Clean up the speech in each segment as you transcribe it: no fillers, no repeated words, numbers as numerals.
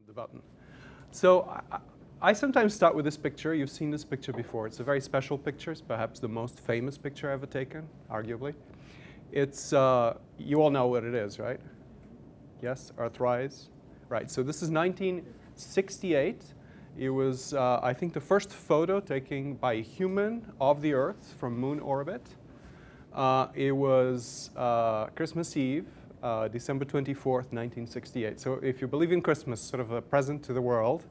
The button. So I sometimes start with this picture. You've seen this picture before. It's a very special picture. It's perhaps the most famous picture ever taken, arguably. It's, you all know what it is, right? Yes, Earthrise. Right, so this is 1968. It was, I think, the first photo taken by a human of the Earth from moon orbit. It was Christmas Eve, December 24th, 1968. So if you believe in Christmas, sort of a present to the world,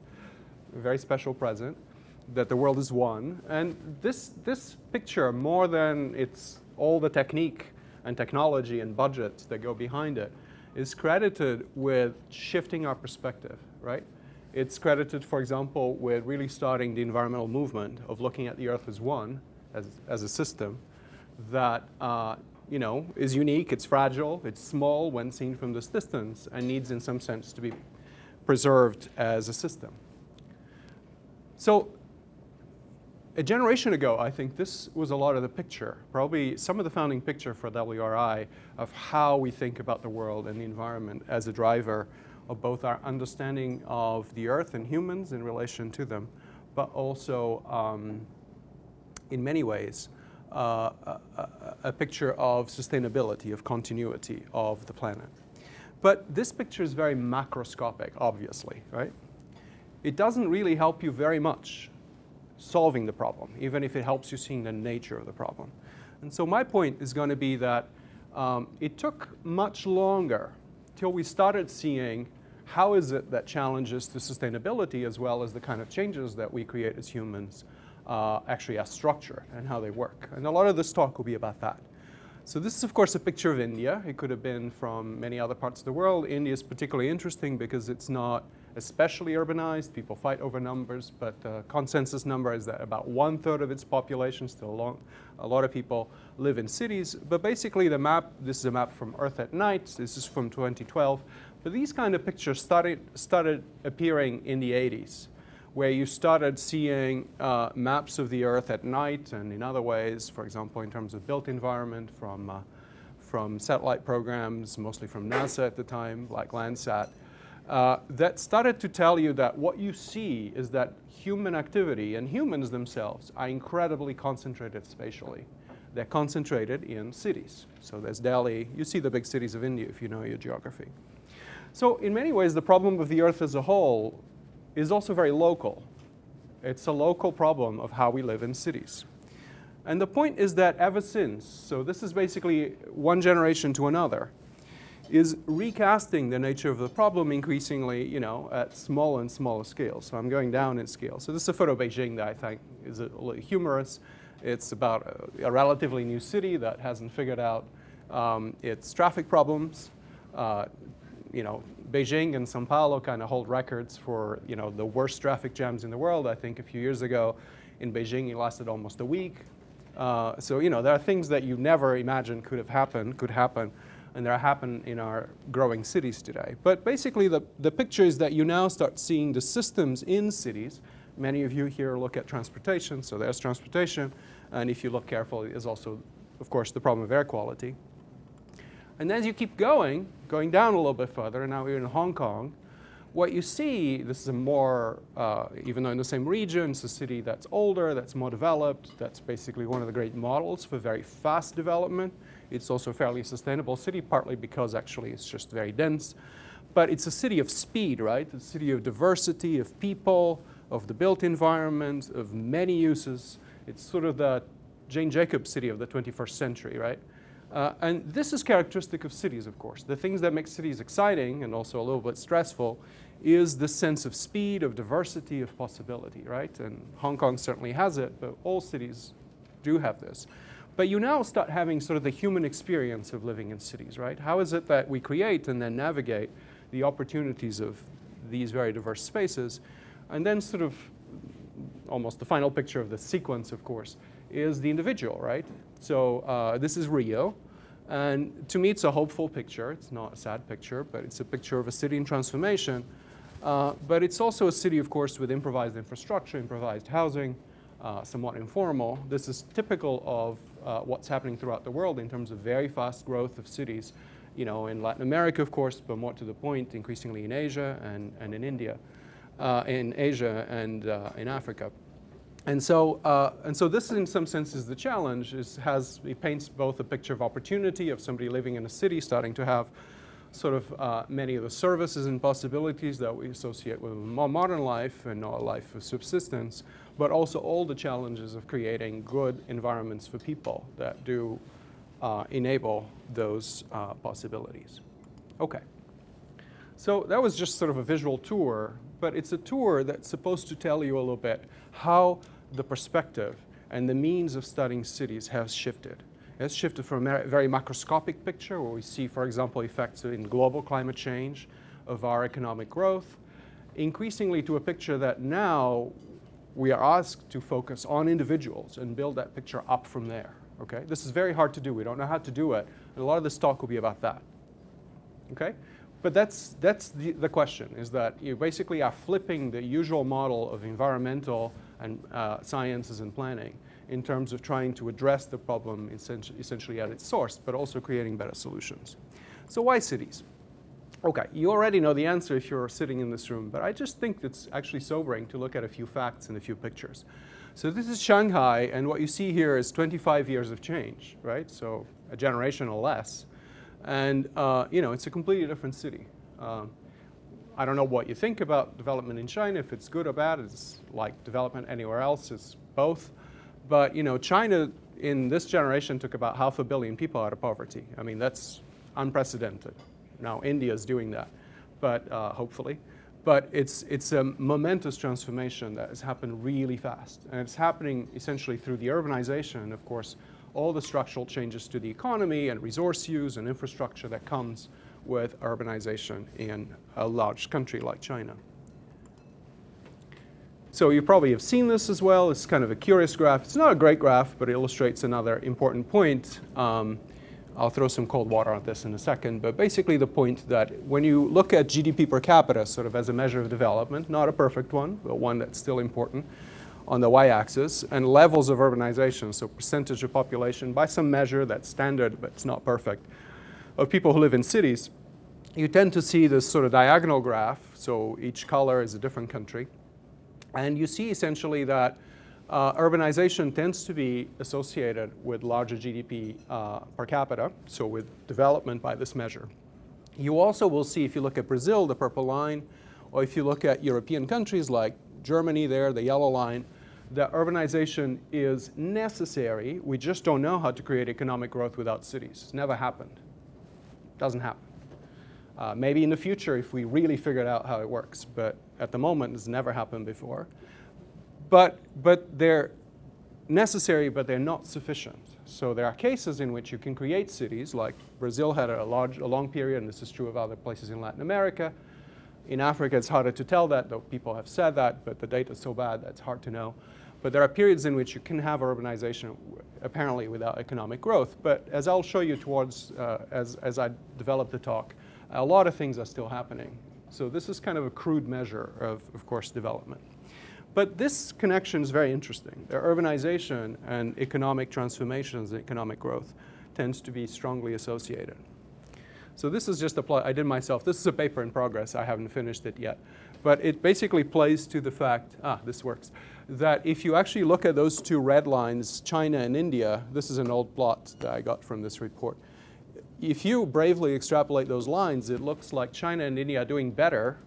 a very special present, that the world is one. And this picture, more than it's all the technique and technology and budgets that go behind it, is credited with shifting our perspective, right? It's credited, for example, with really starting the environmental movement of looking at the Earth as one, as a system that you know, is unique, it's fragile, it's small when seen from this distance, and needs in some sense to be preserved as a system. So a generation ago, I think this was a lot of the picture, probably some of the founding picture for WRI of how we think about the world and the environment as a driver of both our understanding of the Earth and humans in relation to them, but also in many ways a picture of sustainability, of continuity of the planet. But this picture is very macroscopic, obviously, right? It doesn't really help you very much solving the problem, even if it helps you seeing the nature of the problem. And so my point is going to be that it took much longer till we started seeing how is it that challenges to sustainability as well as the kind of changes that we create as humans actually have structure and how they work. And a lot of this talk will be about that. So this is, of course, a picture of India. It could have been from many other parts of the world. India is particularly interesting because it's not especially urbanized. People fight over numbers, but the consensus number is that about 1/3 of its population, still a lot of people, live in cities. But basically the map, this is a map from Earth at Night. This is from 2012. But these kind of pictures started appearing in the 80s. Where you started seeing maps of the Earth at night and in other ways, for example, in terms of built environment from satellite programs, mostly from NASA at the time, like Landsat, that started to tell you that what you see is that human activity and humans themselves are incredibly concentrated spatially. They're concentrated in cities. So there's Delhi. You see the big cities of India if you know your geography. So in many ways, the problem of the Earth as a whole is also very local. It's a local problem of how we live in cities. And the point is that ever since, so this is basically one generation to another, is recasting the nature of the problem increasingly, you know, at smaller and smaller scales. So I'm going down in scale. So this is a photo of Beijing that I think is a little humorous. It's about a relatively new city that hasn't figured out its traffic problems. You know, Beijing and São Paulo kind of hold records for, you know, the worst traffic jams in the world. I think a few years ago in Beijing, it lasted almost a week. So, you know, there are things that you never imagined could happen, and they happen in our growing cities today. But basically, the picture is that you now start seeing the systems in cities. Many of you here look at transportation, so there's transportation. And if you look carefully, there's also, of course, the problem of air quality. And as you keep going down a little bit further, and now we're in Hong Kong, what you see, this is a more, even though in the same region, it's a city that's older, that's more developed, that's basically one of the great models for very fast development. It's also a fairly sustainable city, partly because actually it's just very dense. But it's a city of speed, right? It's a city of diversity, of people, of the built environment, of many uses. It's sort of the Jane Jacobs city of the 21st century, right? And this is characteristic of cities, of course. The things that make cities exciting and also a little bit stressful is the sense of speed, of diversity, of possibility, right? And Hong Kong certainly has it, but all cities do have this. But you now start having sort of the human experience of living in cities, right? How is it that we create and then navigate the opportunities of these very diverse spaces? And then sort of almost the final picture of the sequence, of course, is the individual, right? So this is Rio, and to me it's a hopeful picture. It's not a sad picture, but it's a picture of a city in transformation. But it's also a city, of course, with improvised infrastructure, improvised housing, somewhat informal. This is typical of what's happening throughout the world in terms of very fast growth of cities in Latin America, of course, but more to the point, increasingly in Asia and in India, in Asia and in Africa. And so this, in some sense, is the challenge. It paints both a picture of opportunity of somebody living in a city starting to have sort of many of the services and possibilities that we associate with more modern life and our life of subsistence, but also all the challenges of creating good environments for people that do enable those possibilities. Okay. So that was just sort of a visual tour, but it's a tour that's supposed to tell you a little bit how the perspective and the means of studying cities has shifted. It's shifted from a very macroscopic picture where we see, for example, effects in global climate change of our economic growth, increasingly to a picture that now we are asked to focus on individuals and build that picture up from there. Okay? This is very hard to do. We don't know how to do it, and a lot of this talk will be about that. Okay? But that's the question, is that you basically are flipping the usual model of environmental and sciences and planning in terms of trying to address the problem essentially at its source, but also creating better solutions. So why cities? Okay, you already know the answer if you're sitting in this room, but I just think it's actually sobering to look at a few facts and a few pictures. So this is Shanghai, and what you see here is 25 years of change, right? So a generation or less. And it's a completely different city. I don't know what you think about development in China, if it's good or bad. It's like development anywhere else, it's both. But China in this generation took about 500 million people out of poverty. I mean, that's unprecedented. Now India is doing that, but hopefully. But it's a momentous transformation that has happened really fast. And it's happening essentially through the urbanization and, of course, all the structural changes to the economy and resource use and infrastructure that comes with urbanization in a large country like China. So you probably have seen this as well. It's kind of a curious graph. It's not a great graph, but it illustrates another important point. I'll throw some cold water on this in a second, but basically the point that when you look at GDP per capita sort of as a measure of development, not a perfect one, but one that's still important, on the y-axis, and levels of urbanization, so percentage of population by some measure that's standard, but it's not perfect, of people who live in cities, you tend to see this sort of diagonal graph, so each color is a different country, and you see essentially that urbanization tends to be associated with larger GDP per capita, so with development by this measure. You also will see, if you look at Brazil, the purple line, or if you look at European countries like Germany there, the yellow line, that urbanization is necessary. We just don't know how to create economic growth without cities. It's never happened. Doesn't happen. Maybe in the future if we really figured out how it works, but at the moment it's never happened before. But they're necessary, but they're not sufficient. So there are cases in which you can create cities, like Brazil had a long period, and this is true of other places in Latin America. In Africa, it's harder to tell that, though people have said that, but the data is so bad that it's hard to know. But there are periods in which you can have urbanization apparently without economic growth. But as I'll show you towards, as I develop the talk, a lot of things are still happening. So this is kind of a crude measure of course, development. But this connection is very interesting. The urbanization and economic transformations and economic growth tends to be strongly associated. So this is just a plot I did myself. This is a paper in progress. I haven't finished it yet. But it basically plays to the fact, this works, that if you actually look at those two red lines, China and India, this is an old plot that I got from this report. If you bravely extrapolate those lines, it looks like China and India are doing better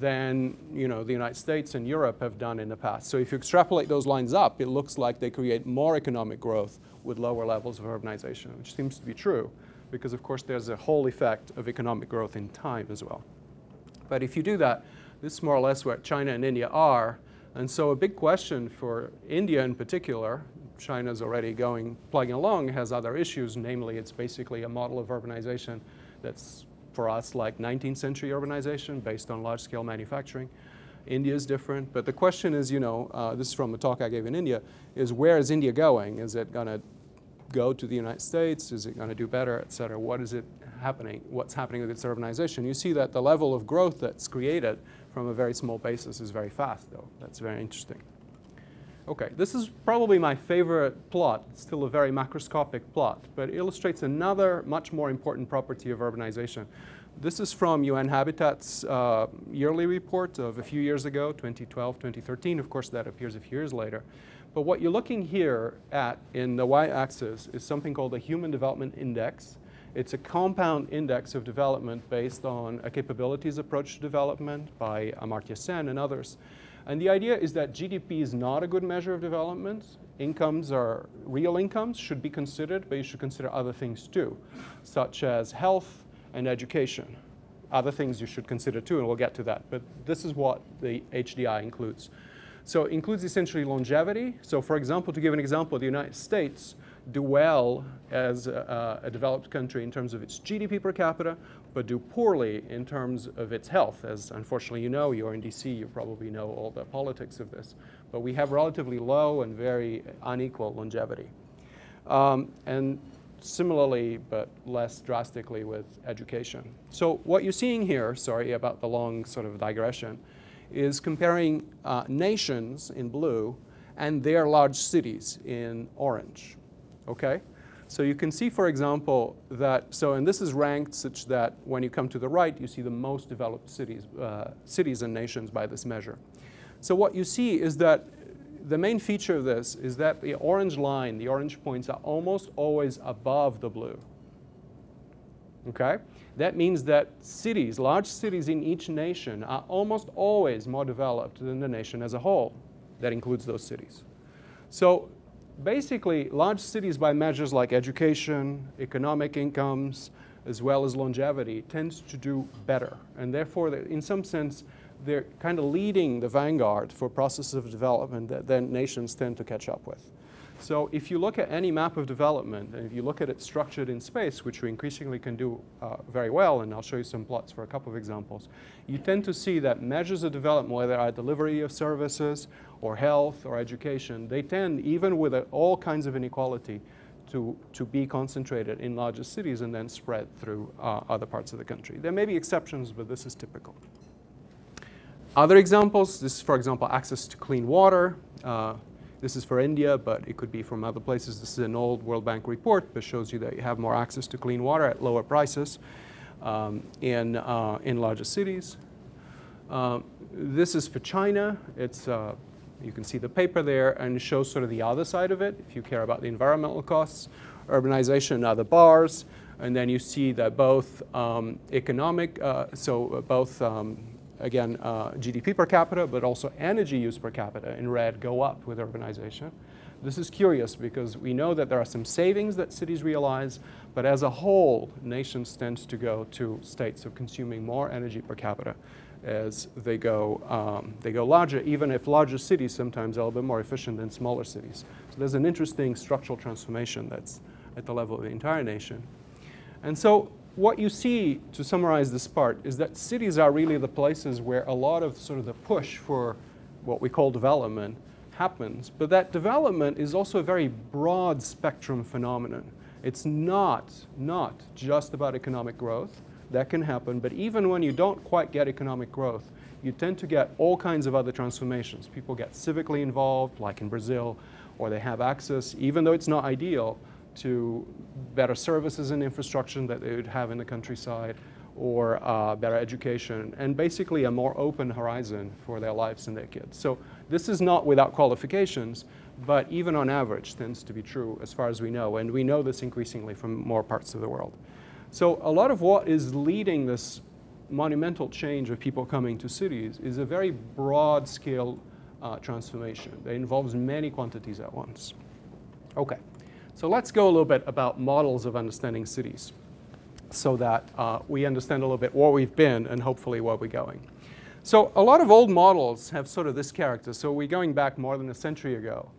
than the United States and Europe have done in the past. So if you extrapolate those lines up, it looks like they create more economic growth with lower levels of urbanization, which seems to be true. Because, of course, there's a whole effect of economic growth in time as well. But if you do that, this is more or less where China and India are. And so a big question for India in particular, China's already plugging along, has other issues. Namely, it's basically a model of urbanization that's, for us, like 19th century urbanization based on large-scale manufacturing. India is different. But the question is, this is from a talk I gave in India, is where is India going? Is it going to go to the United States? Is it going to do better, et cetera? What's happening with its urbanization? You see that the level of growth that's created from a very small basis is very fast, though. That's very interesting. Okay, this is probably my favorite plot. It's still a very macroscopic plot, but it illustrates another much more important property of urbanization. This is from UN Habitat's yearly report of a few years ago, 2012, 2013. Of course, that appears a few years later. But what you're looking here at in the y-axis is something called the Human Development Index. It's a compound index of development based on a capabilities approach to development by Amartya Sen and others. And the idea is that GDP is not a good measure of development. Incomes are real incomes, should be considered, but you should consider other things too, such as health and education. Other things you should consider too, and we'll get to that. But this is what the HDI includes. So it includes essentially longevity. So for example, to give an example, the United States do well as a developed country in terms of its GDP per capita, but do poorly in terms of its health. As unfortunately you know, you're in DC, you probably know all the politics of this. But we have relatively low and very unequal longevity. And similarly, but less drastically with education. So what you're seeing here, sorry about the long sort of digression, is comparing nations in blue and their large cities in orange. Okay? So you can see, for example, that, and this is ranked such that when you come to the right, you see the most developed cities and nations by this measure. So what you see is that the main feature of this is that the orange line, the orange points are almost always above the blue. Okay? That means that cities, large cities in each nation are almost always more developed than the nation as a whole. That includes those cities. So basically, large cities by measures like education, economic incomes, as well as longevity, tends to do better. And therefore, in some sense, they're kind of leading the vanguard for processes of development that then nations tend to catch up with. So if you look at any map of development, and if you look at it structured in space, which we increasingly can do very well, and I'll show you some plots for a couple of examples, you tend to see that measures of development, whether they are delivery of services, or health, or education, they tend, even with all kinds of inequality, to be concentrated in larger cities and then spread through other parts of the country. There may be exceptions, but this is typical. Other examples, this is, for example, access to clean water. This is for India, but it could be from other places. This is an old World Bank report that shows you that you have more access to clean water at lower prices in larger cities. This is for China. It's, you can see the paper there, and it shows sort of the other side of it, if you care about the environmental costs, urbanization, other bars. And then you see that both again, GDP per capita, but also energy use per capita in red go up with urbanization. This is curious because we know that there are some savings that cities realize, but as a whole, nations tend to go to states of consuming more energy per capita as they go larger, even if larger cities sometimes are a little bit more efficient than smaller cities. So there's an interesting structural transformation that's at the level of the entire nation. And so what you see, to summarize this part, is that cities are really the places where a lot of sort of the push for what we call development happens. But that development is also a very broad spectrum phenomenon. It's not just about economic growth. That can happen, but even when you don't quite get economic growth, you tend to get all kinds of other transformations. People get civically involved, like in Brazil, or they have access, even though it's not ideal, to better services and infrastructure that they would have in the countryside, or better education, and basically a more open horizon for their lives and their kids. So this is not without qualifications, but even on average tends to be true as far as we know, and we know this increasingly from more parts of the world. So a lot of what is leading this monumental change of people coming to cities is a very broad-scale transformation that involves many quantities at once. Okay. So let's go a little bit about models of understanding cities so that we understand a little bit where we've been and hopefully where we're going. So a lot of old models have sort of this character. So we're going back more than a century ago.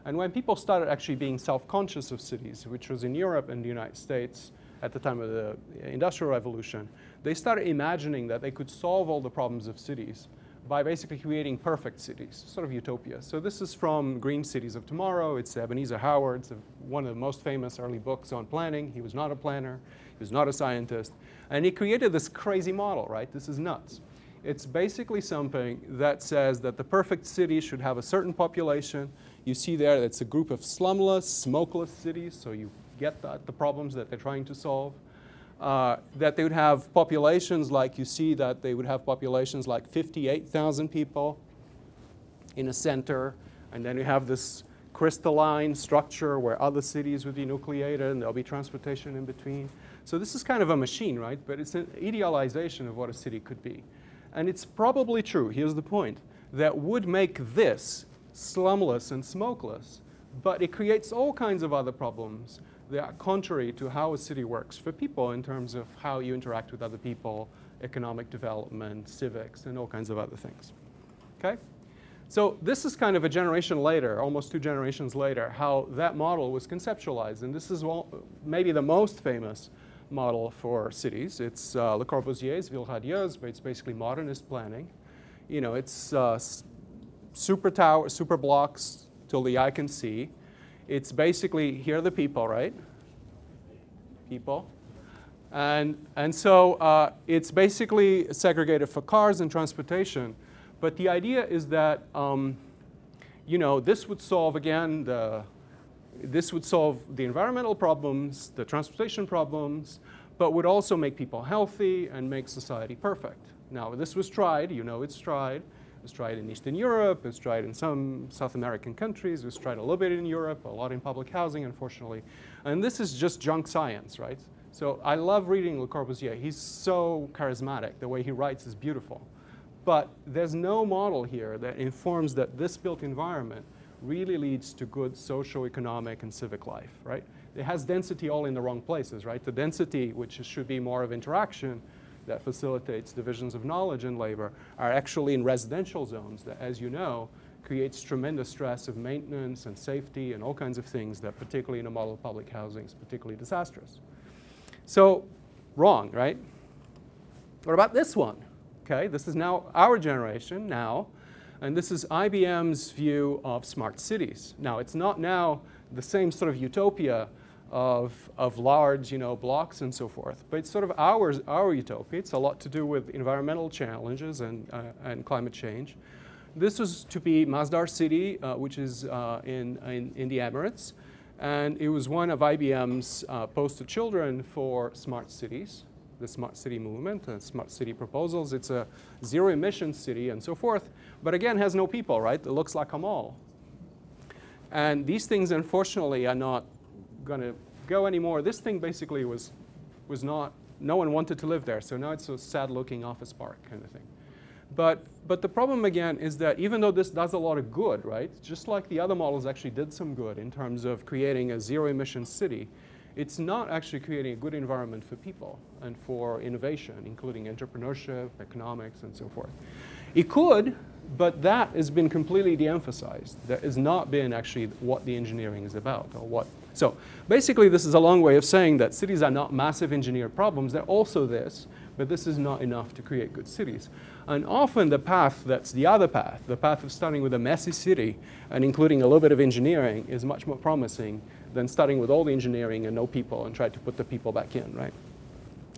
And when people started actually being self-conscious of cities, which was in Europe and the United States at the time of the Industrial Revolution, they started imagining that they could solve all the problems of cities by basically creating perfect cities, sort of utopia. So this is from Green Cities of Tomorrow. It's Ebenezer Howard's, one of the most famous early books on planning. He was not a planner. He was not a scientist. And he created this crazy model, right? This is nuts. It's basically something that says that the perfect city should have a certain population. You see there that it's a group of slumless, smokeless cities, so you get the problems that they're trying to solve. That they would have populations like you see that they would have populations like 58,000 people in a center, and then you have this crystalline structure where other cities would be nucleated and there'll be transportation in between. So this is kind of a machine, right? But it's an idealization of what a city could be. And it's probably true, here's the point, that would make this slumless and smokeless, but it creates all kinds of other problems that are contrary to how a city works for people in terms of how you interact with other people, economic development, civics, and all kinds of other things. Okay? So this is kind of a generation later, almost 2 generations later, how that model was conceptualized. And this is maybe the most famous model for cities. It's Le Corbusier's Ville radieuse, but it's basically modernist planning. You know, it's super towers, super blocks till the eye can see. It's basically, here are the people, right? People. And so it's basically segregated for cars and transportation. But the idea is that, you know, this would solve, again, this would solve the environmental problems, the transportation problems, but would also make people healthy and make society perfect. Now, this was tried. You know it's tried. It was tried in Eastern Europe. It was tried in some South American countries. It was tried a little bit in Europe, a lot in public housing, unfortunately. And this is just junk science, right? So I love reading Le Corbusier. He's so charismatic. The way he writes is beautiful. But there's no model here that informs that this built environment really leads to good social, economic, and civic life, right? It has density all in the wrong places, right? The density, which should be more of interaction, that facilitates divisions of knowledge and labor, are actually in residential zones that, as you know, creates tremendous stress of maintenance and safety and all kinds of things that, particularly in a model of public housing, is particularly disastrous. So, wrong, right? What about this one? Okay, this is now our generation now, and this is IBM's view of smart cities. Now, it's not now the same sort of utopia of large, you know, blocks and so forth, but it's sort of our utopia. It's a lot to do with environmental challenges and climate change. This was to be Masdar City, which is in the Emirates, and it was one of IBM's poster children for smart cities, the smart city movement and smart city proposals. It's a zero-emission city and so forth, but again has no people, right? It looks like a mall. And these things, unfortunately, are not going to go anymore. This thing basically was not, no one wanted to live there, so now it's a sad-looking office park kind of thing. But the problem, again, is that even though this does a lot of good, right, just like the other models actually did some good in terms of creating a zero-emission city, it's not actually creating a good environment for people and for innovation, including entrepreneurship, economics, and so forth. It could, but that has been completely de-emphasized. That has not been actually what the engineering is about, or what. So basically, this is a long way of saying that cities are not massive engineered problems. They're also this, but this is not enough to create good cities. And often the path that's the other path, the path of starting with a messy city and including a little bit of engineering, is much more promising than starting with all the engineering and no people and try to put the people back in, right?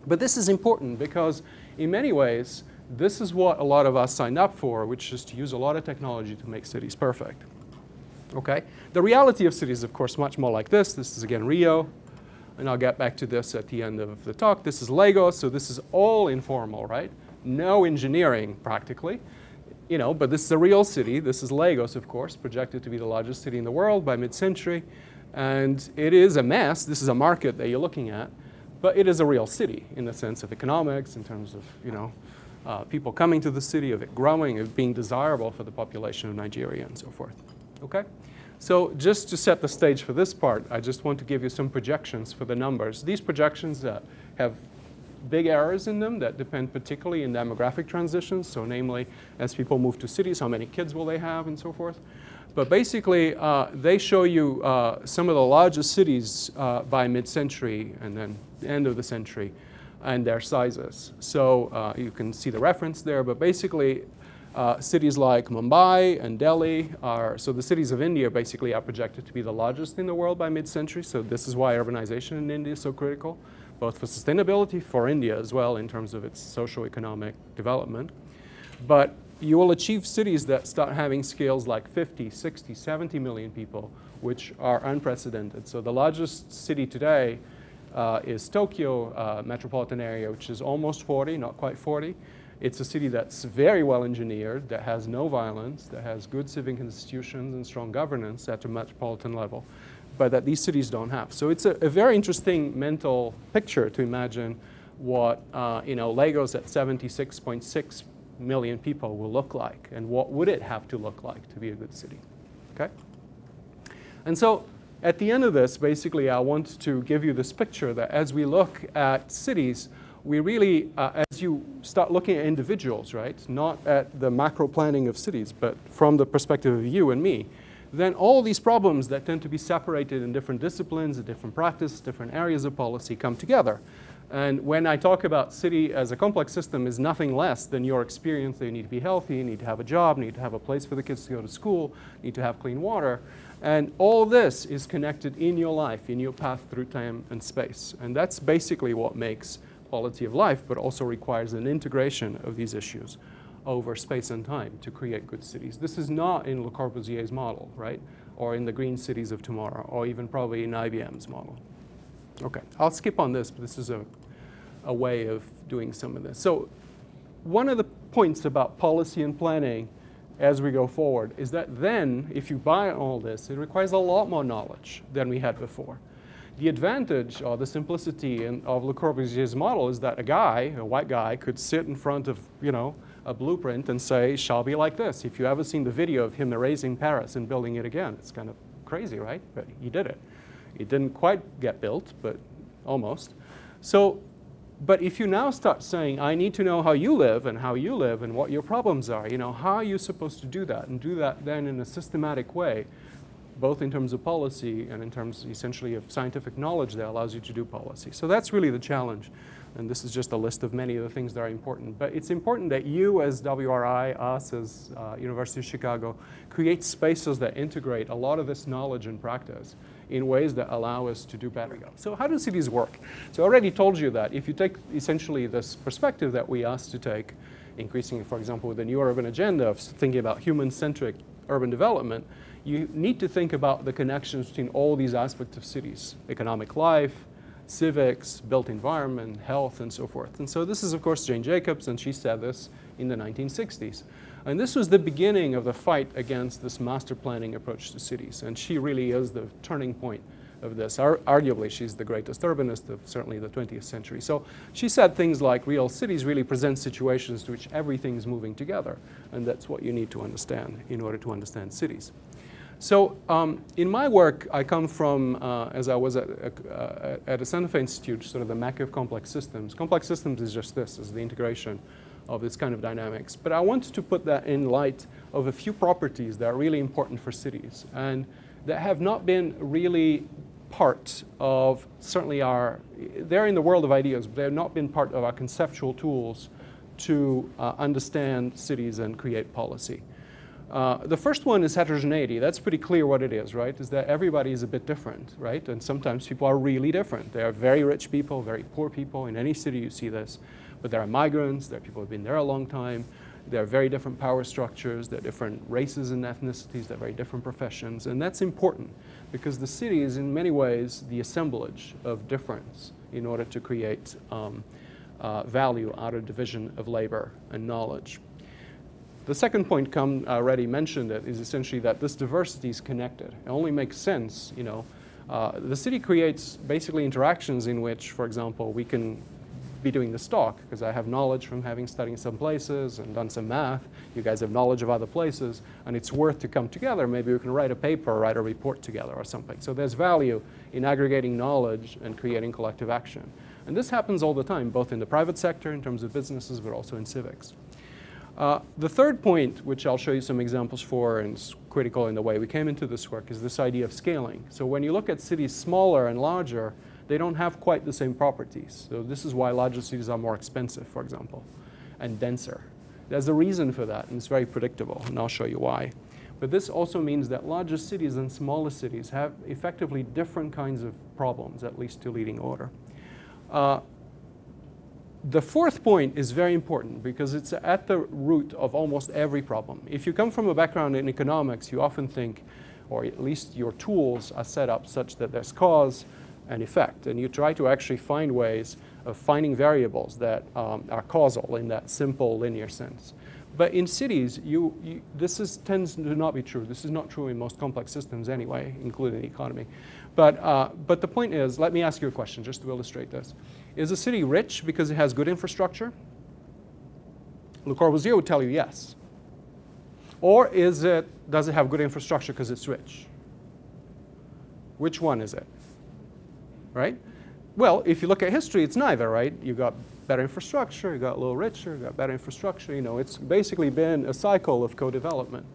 But this is important because in many ways, this is what a lot of us signed up for, which is to use a lot of technology to make cities perfect. Okay? The reality of cities is, of course, much more like this. This is, again, Rio. And I'll get back to this at the end of the talk. This is Lagos, so this is all informal, right? No engineering, practically. You know, but this is a real city. This is Lagos, of course, projected to be the largest city in the world by mid-century. And it is a mess. This is a market that you're looking at. But it is a real city in the sense of economics, in terms of, you know, people coming to the city, of it growing, of being desirable for the population of Nigeria and so forth. Okay? So just to set the stage for this part, I just want to give you some projections for the numbers. These projections have big errors in them that depend particularly in demographic transitions. So namely, as people move to cities, how many kids will they have and so forth. But basically, they show you some of the largest cities by mid-century and then the end of the century and their sizes. So you can see the reference there, but basically cities like Mumbai and Delhi are, so the cities of India basically are projected to be the largest in the world by mid-century. So this is why urbanization in India is so critical, both for sustainability, for India as well in terms of its socio-economic development. But you will achieve cities that start having scales like 50, 60, 70 million people, which are unprecedented. So the largest city today is Tokyo metropolitan area, which is almost 40, not quite 40. It's a city that's very well engineered, that has no violence, that has good civic institutions and strong governance at a metropolitan level, but that these cities don't have. So it's a very interesting mental picture to imagine what Lagos at 76.6 million people will look like, and what would it have to look like to be a good city. Okay? And so at the end of this, basically, I want to give you this picture that as we look at cities, we really, as you start looking at individuals, right, not at the macro planning of cities, but from the perspective of you and me, then all these problems that tend to be separated in different disciplines, different practices, different areas of policy come together. And when I talk about city as a complex system, is nothing less than your experience that you need to be healthy, you need to have a job, you need to have a place for the kids to go to school, you need to have clean water. And all this is connected in your life, in your path through time and space. And that's basically what makes quality of life, but also requires an integration of these issues over space and time to create good cities. This is not in Le Corbusier's model, right? Or in the green cities of tomorrow, or even probably in IBM's model. Okay, I'll skip on this, but this is a way of doing some of this. So one of the points about policy and planning as we go forward is that then, if you buy all this, it requires a lot more knowledge than we had before. The advantage or the simplicity of Le Corbusier's model is that a white guy, could sit in front of, a blueprint and say, shall be like this. If you ever seen the video of him erasing Paris and building it again, it's kind of crazy, right? But he did it. It didn't quite get built, but almost. So, but if you now start saying, I need to know how you live and what your problems are, how are you supposed to do that? And do that then in a systematic way, both in terms of policy and in terms essentially of scientific knowledge that allows you to do policy. So that's really the challenge. And this is just a list of many of the things that are important. But it's important that you as WRI, us as University of Chicago, create spaces that integrate a lot of this knowledge and practice in ways that allow us to do better. So how do cities work? So I already told you that if you take essentially this perspective that we asked to take, increasingly, for example, with the new urban agenda of thinking about human-centric urban development, you need to think about the connections between all these aspects of cities: economic life, civics, built environment, health, and so forth. And so this is, of course, Jane Jacobs, and she said this in the 1960s. And this was the beginning of the fight against this master planning approach to cities. And she really is the turning point of this. Arguably, she's the greatest urbanist of certainly the 20th century. So she said things like real cities really present situations to which everything is moving together. And that's what you need to understand in order to understand cities. So in my work, I come from, as I was at a Santa Fe Institute, sort of the mecca of complex systems. Complex systems is just this, is the integration of this kind of dynamics. But I wanted to put that in light of a few properties that are really important for cities and that have not been really part of, certainly they're in the world of ideas, but they have not been part of our conceptual tools to understand cities and create policy. The first one is heterogeneity. That's pretty clear what it is, right? Is that everybody is a bit different, right? And sometimes people are really different. There are very rich people, very poor people. In any city you see this. But there are migrants, there are people who have been there a long time. There are very different power structures. There are different races and ethnicities. There are very different professions. And that's important because the city is in many ways the assemblage of difference in order to create value out of division of labor and knowledge. The second point I already mentioned it, is essentially that this diversity is connected. It only makes sense, the city creates basically interactions in which, for example, we can be doing this talk because I have knowledge from having studied some places and done some math. You guys have knowledge of other places, and it's worth to come together. Maybe we can write a paper or write a report together or something. So there's value in aggregating knowledge and creating collective action. And this happens all the time, both in the private sector in terms of businesses, but also in civics. The third point, which I'll show you some examples for and is critical in the way we came into this work, is this idea of scaling. So when you look at cities smaller and larger, they don't have quite the same properties. So this is why larger cities are more expensive, for example, and denser. There's a reason for that, and it's very predictable, and I'll show you why. But this also means that larger cities and smaller cities have effectively different kinds of problems, at least to leading order. The fourth point is very important because it's at the root of almost every problem. If you come from a background in economics, you often think, or at least your tools are set up such that there's cause and effect, and you try to actually find ways of finding variables that are causal in that simple linear sense. But in cities, this tends to not be true. This is not true in most complex systems anyway, including the economy. But the point is, let me ask you a question just to illustrate this. Is a city rich because it has good infrastructure? Le Corbusier would tell you yes. Or does it have good infrastructure because it's rich? Which one is it? Right? Well, if you look at history, it's neither, right? You got better infrastructure, you got a little richer, you got better infrastructure. You know, it's basically been a cycle of co-development.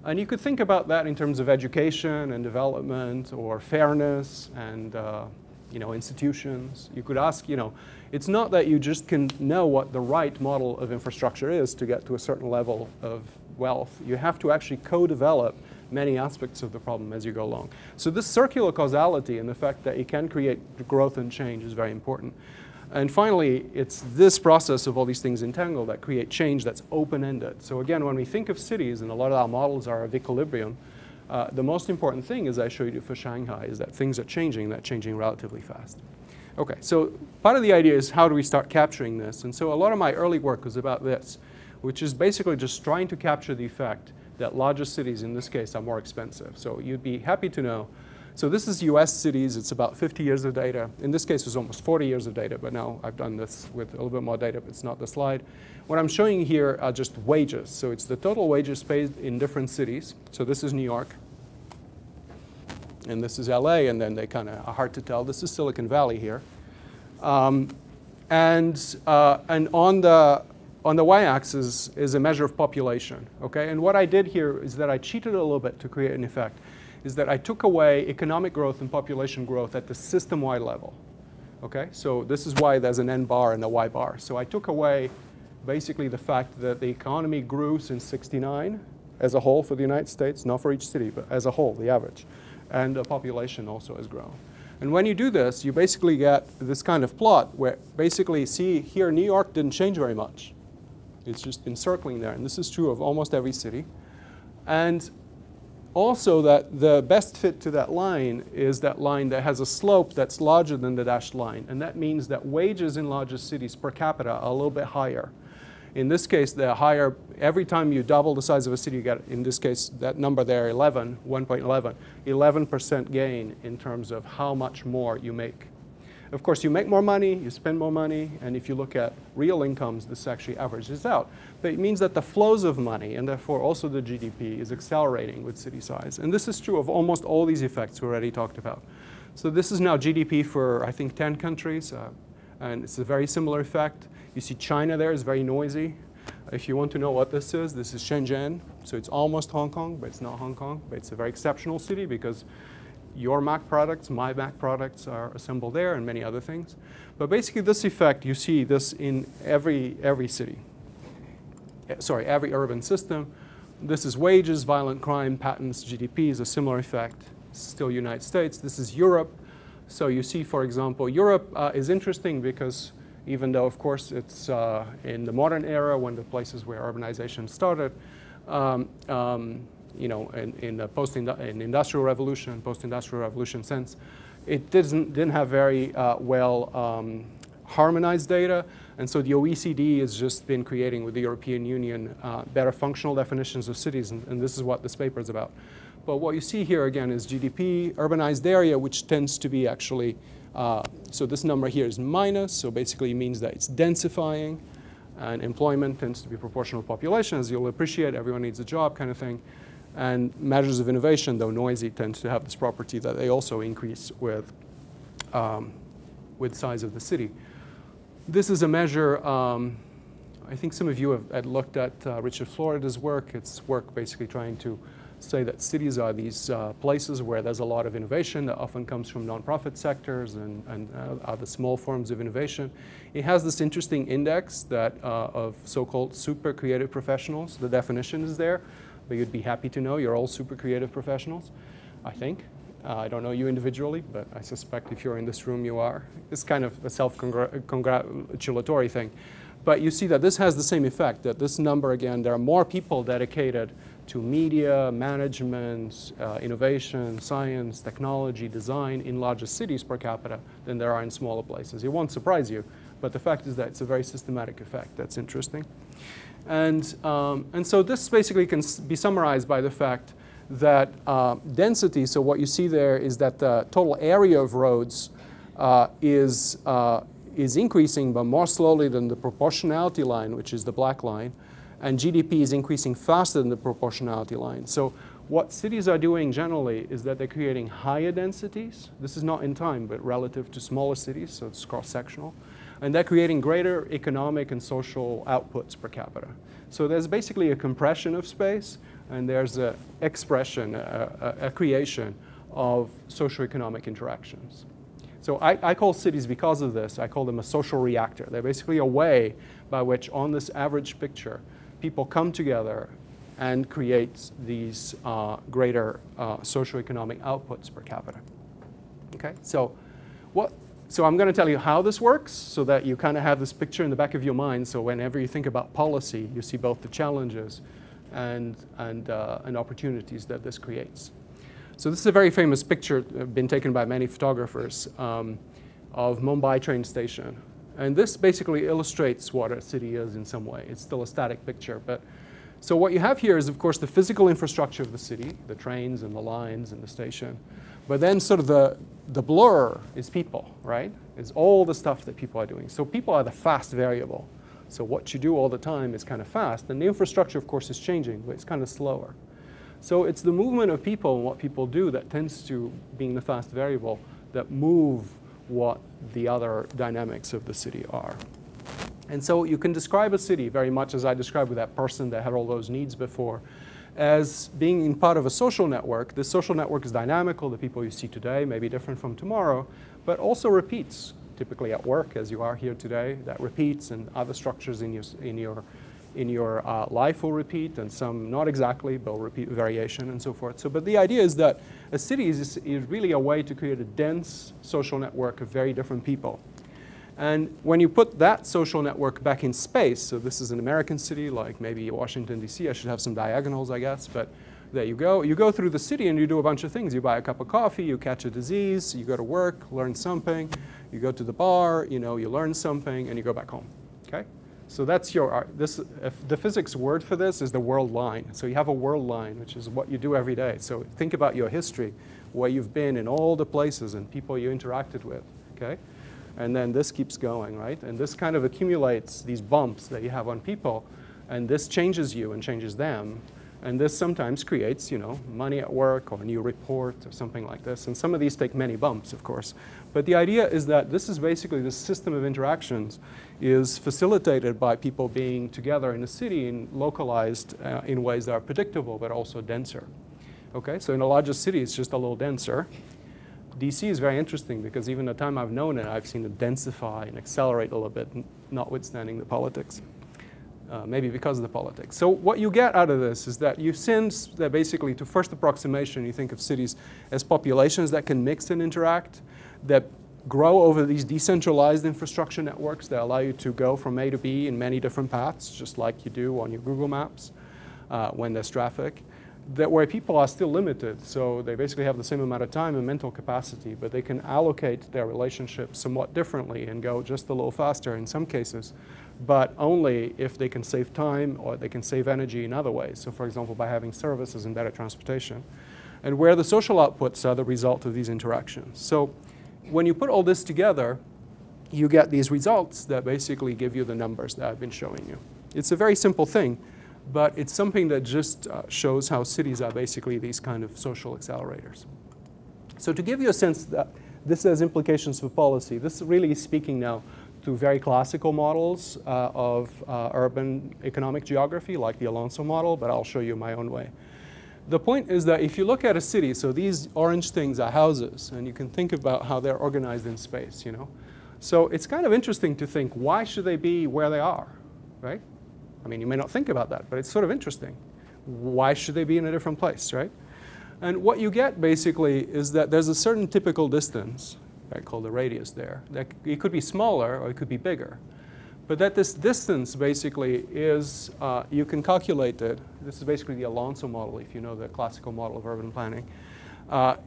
And you could think about that in terms of education and development or fairness and you know, institutions. You could ask, you know, it's not that you just can know what the right model of infrastructure is to get to a certain level of wealth. You have to actually co-develop many aspects of the problem as you go along. So this circular causality and the fact that you can create growth and change is very important. And finally, it's this process of all these things entangled that create change that's open-ended. So again, when we think of cities, and a lot of our models are of equilibrium, the most important thing, as I showed you for Shanghai, is that things are changing, that changing relatively fast. Okay, so part of the idea is how do we start capturing this? And so a lot of my early work was about this, which is basically just trying to capture the effect that larger cities, in this case, are more expensive. So you'd be happy to know. So this is US cities. It's about 50 years of data. In this case, it was almost 40 years of data, but now I've done this with a little bit more data, but it's not the slide. What I'm showing here are just wages. So it's the total wages paid in different cities. So this is New York, and this is LA, and then they kind of are hard to tell. This is Silicon Valley here. And on the y-axis is a measure of population, okay? And what I did here is that I cheated a little bit to create an effect, is that I took away economic growth and population growth at the system-wide level, okay? So this is why there's an N bar and a Y bar. So I took away basically the fact that the economy grew since '69 as a whole for the United States, not for each city, but as a whole, the average. And the population also has grown. And when you do this, you basically get this kind of plot where basically, see here, New York didn't change very much. It's just been circling there, and this is true of almost every city. And also that the best fit to that line is that line that has a slope that's larger than the dashed line. And that means that wages in larger cities per capita are a little bit higher. In this case, they're higher. Every time you double the size of a city, you get, in this case, that number there, 1.11, 11% gain in terms of how much more you make. Of course, you make more money, you spend more money, and if you look at real incomes, this actually averages out. But it means that the flows of money, and therefore also the GDP, is accelerating with city size. And this is true of almost all these effects we already talked about. So this is now GDP for, I think, 10 countries, and it's a very similar effect. You see China there is very noisy. If you want to know what this is Shenzhen. So it's almost Hong Kong, but it's not Hong Kong. But it's a very exceptional city because your Mac products, my Mac products are assembled there and many other things. But basically this effect, you see this in every city. Sorry, every urban system. This is wages, violent crime, patents, GDP is a similar effect. Still United States. This is Europe. So you see, for example, Europe is interesting because even though, of course, it's in the modern era when the places where urbanization started, you know, in the industrial revolution, post-industrial revolution sense, it didn't have very well harmonized data. And so the OECD has just been creating with the European Union better functional definitions of cities, and this is what this paper is about. But what you see here again is GDP, urbanized area, which tends to be actually, so this number here is minus, so basically it means that it's densifying, and employment tends to be proportional to population. As you'll appreciate, everyone needs a job kind of thing. And measures of innovation, though noisy, tend to have this property that they also increase with size of the city. This is a measure, I think some of you have looked at Richard Florida's work. It's work basically trying to say that cities are these places where there's a lot of innovation that often comes from nonprofit sectors and other small forms of innovation. It has this interesting index that of so-called super creative professionals. The definition is there, but you'd be happy to know you're all super creative professionals, I think. I don't know you individually, but I suspect if you're in this room, you are. It's kind of a self-congratulatory thing. But you see that this has the same effect, that this number, again, there are more people dedicated to media, management, innovation, science, technology, design in larger cities per capita than there are in smaller places. It won't surprise you, but the fact is that it's a very systematic effect. That's interesting. And so this basically can be summarized by the fact that density, so what you see there is that the total area of roads is increasing, but more slowly than the proportionality line, which is the black line. And GDP is increasing faster than the proportionality line. So what cities are doing generally is that they're creating higher densities. This is not in time, but relative to smaller cities, so it's cross-sectional. And they're creating greater economic and social outputs per capita. So there's basically a compression of space, and there's an expression, a creation of socioeconomic interactions. So I call cities, because of this, I call them a social reactor. They're basically a way by which, on this average picture, people come together and create these greater socioeconomic outputs per capita. Okay, so I'm going to tell you how this works so that you kind of have this picture in the back of your mind. So whenever you think about policy, you see both the challenges and opportunities that this creates. So this is a very famous picture been taken by many photographers of Mumbai train station. And this basically illustrates what a city is in some way. It's still a static picture. But so what you have here is, of course, the physical infrastructure of the city, the trains and the lines and the station. But then sort of the blur is people, right? It's all the stuff that people are doing. So people are the fast variable. So what you do all the time is kind of fast. And the infrastructure, of course, is changing, but it's kind of slower. So it's the movement of people and what people do that tends to, being the fast variable, that move what the other dynamics of the city are. And so you can describe a city very much as I described with that person that had all those needs before, as being in part of a social network. This social network is dynamical. The people you see today may be different from tomorrow, but also repeats, typically at work, as you are here today, that repeats, and other structures in your life will repeat, and some not exactly, but will repeat variation and so forth. So, but the idea is that a city is really a way to create a dense social network of very different people. And when you put that social network back in space, so this is an American city, like maybe Washington, D.C. I should have some diagonals, I guess, but there you go. You go through the city and you do a bunch of things. You buy a cup of coffee, you catch a disease, you go to work, learn something, you go to the bar, you learn something, and you go back home, okay? So that's the physics word for this is the world line. So you have a world line, which is what you do every day. So think about your history, where you've been in all the places and people you interacted with, okay? And then this keeps going, right? And this kind of accumulates these bumps that you have on people, and this changes you and changes them. And this sometimes creates, money at work or a new report or something like this. And some of these take many bumps, of course. But the idea is that this is basically the system of interactions is facilitated by people being together in a city and localized in ways that are predictable but also denser. Okay, so in a larger city, it's just a little denser. DC is very interesting because even the time I've known it, I've seen it densify and accelerate a little bit, notwithstanding the politics. Maybe because of the politics. So what you get out of this is that you sense that basically, to first approximation, you think of cities as populations that can mix and interact, that grow over these decentralized infrastructure networks that allow you to go from A to B in many different paths, just like you do on your Google Maps when there's traffic, that where people are still limited. So they basically have the same amount of time and mental capacity, but they can allocate their relationships somewhat differently and go just a little faster in some cases, but only if they can save time or they can save energy in other ways. So for example, by having services and better transportation. And where the social outputs are the result of these interactions. So when you put all this together, you get these results that basically give you the numbers that I've been showing you. It's a very simple thing, but it's something that just shows how cities are basically these kind of social accelerators. So to give you a sense that this has implications for policy, this is really speaking now to very classical models of urban economic geography, like the Alonso model, but I'll show you my own way. The point is that if you look at a city, so these orange things are houses, and you can think about how they're organized in space, So it's kind of interesting to think, why should they be where they are, right? I mean, you may not think about that, but it's sort of interesting. Why should they be in a different place, right? And what you get basically is that there's a certain typical distance, I call the radius there, that it could be smaller or it could be bigger. But that this distance basically is, you can calculate it, this is basically the Alonso model, if you know the classical model of urban planning,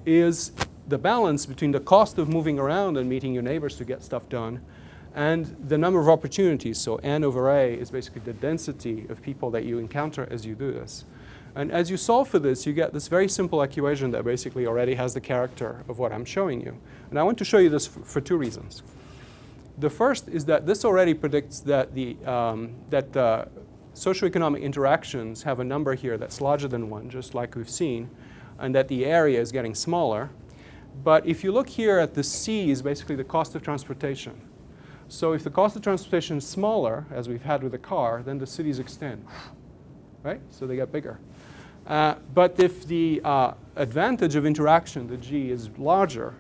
is the balance between the cost of moving around and meeting your neighbors to get stuff done and the number of opportunities. So N over A is basically the density of people that you encounter as you do this. And as you solve for this, you get this very simple equation that basically already has the character of what I'm showing you. And I want to show you this for two reasons. The first is that this already predicts that the socioeconomic interactions have a number here that's larger than 1, just like we've seen, and that the area is getting smaller. But if you look here at the C is basically the cost of transportation. So if the cost of transportation is smaller, as we've had with the car, then the cities extend, right? So they get bigger. But if the advantage of interaction, the G, is larger,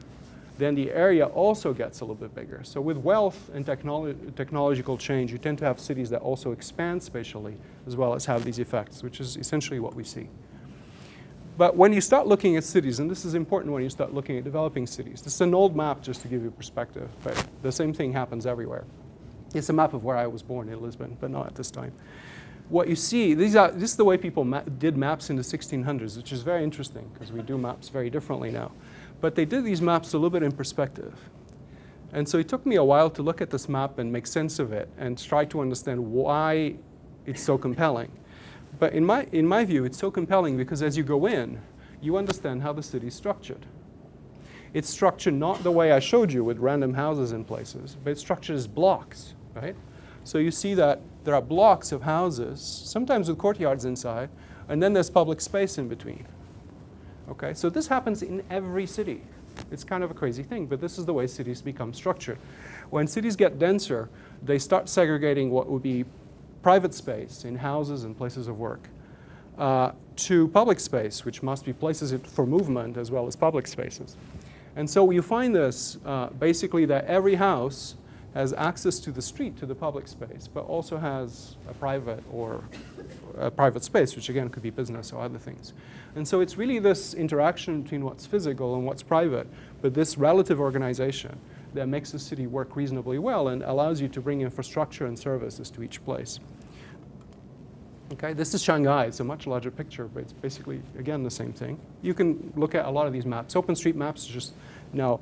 then the area also gets a little bit bigger. So with wealth and technological change, you tend to have cities that also expand spatially as well as have these effects, which is essentially what we see. But when you start looking at cities, and this is important when you start looking at developing cities, this is an old map just to give you perspective, but the same thing happens everywhere. It's a map of where I was born in Lisbon, but not at this time. What you see, this is the way people did maps in the 1600s, which is very interesting because we do maps very differently now. But they did these maps a little bit in perspective. And so it took me a while to look at this map and make sense of it and try to understand why it's so compelling. But in my view, it's so compelling because as you go in, you understand how the city is structured. It's structured not the way I showed you with random houses in places, but it's structured as blocks, right? So you see that there are blocks of houses, sometimes with courtyards inside, and then there's public space in between. Okay, so this happens in every city. It's kind of a crazy thing, but this is the way cities become structured. When cities get denser, they start segregating what would be private space in houses and places of work to public space, which must be places for movement as well as public spaces. And so you find this basically that every house has access to the street, to the public space, but also has a private space, which again could be business or other things. And so it's really this interaction between what's physical and what's private, but this relative organization that makes the city work reasonably well and allows you to bring infrastructure and services to each place. Okay, this is Shanghai. It's a much larger picture, but it's basically, again, the same thing. You can look at a lot of these maps. OpenStreetMaps is just now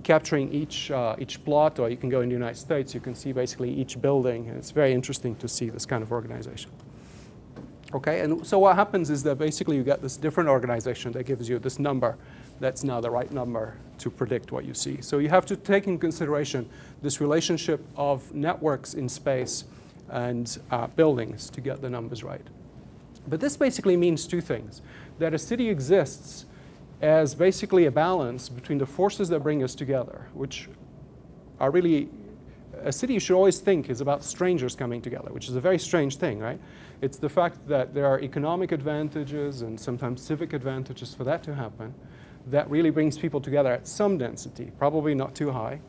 capturing each plot, or you can go in the United States. You can see basically each building, and it's very interesting to see this kind of organization. Okay, and so what happens is that basically you get this different organization that gives you this number that's now the right number to predict what you see. So you have to take in consideration this relationship of networks in space and buildings to get the numbers right. But this basically means two things. That a city exists as basically a balance between the forces that bring us together, which are really, a city you should always think is about strangers coming together, which is a very strange thing, right? It's the fact that there are economic advantages and sometimes civic advantages for that to happen that really brings people together at some density, probably not too high,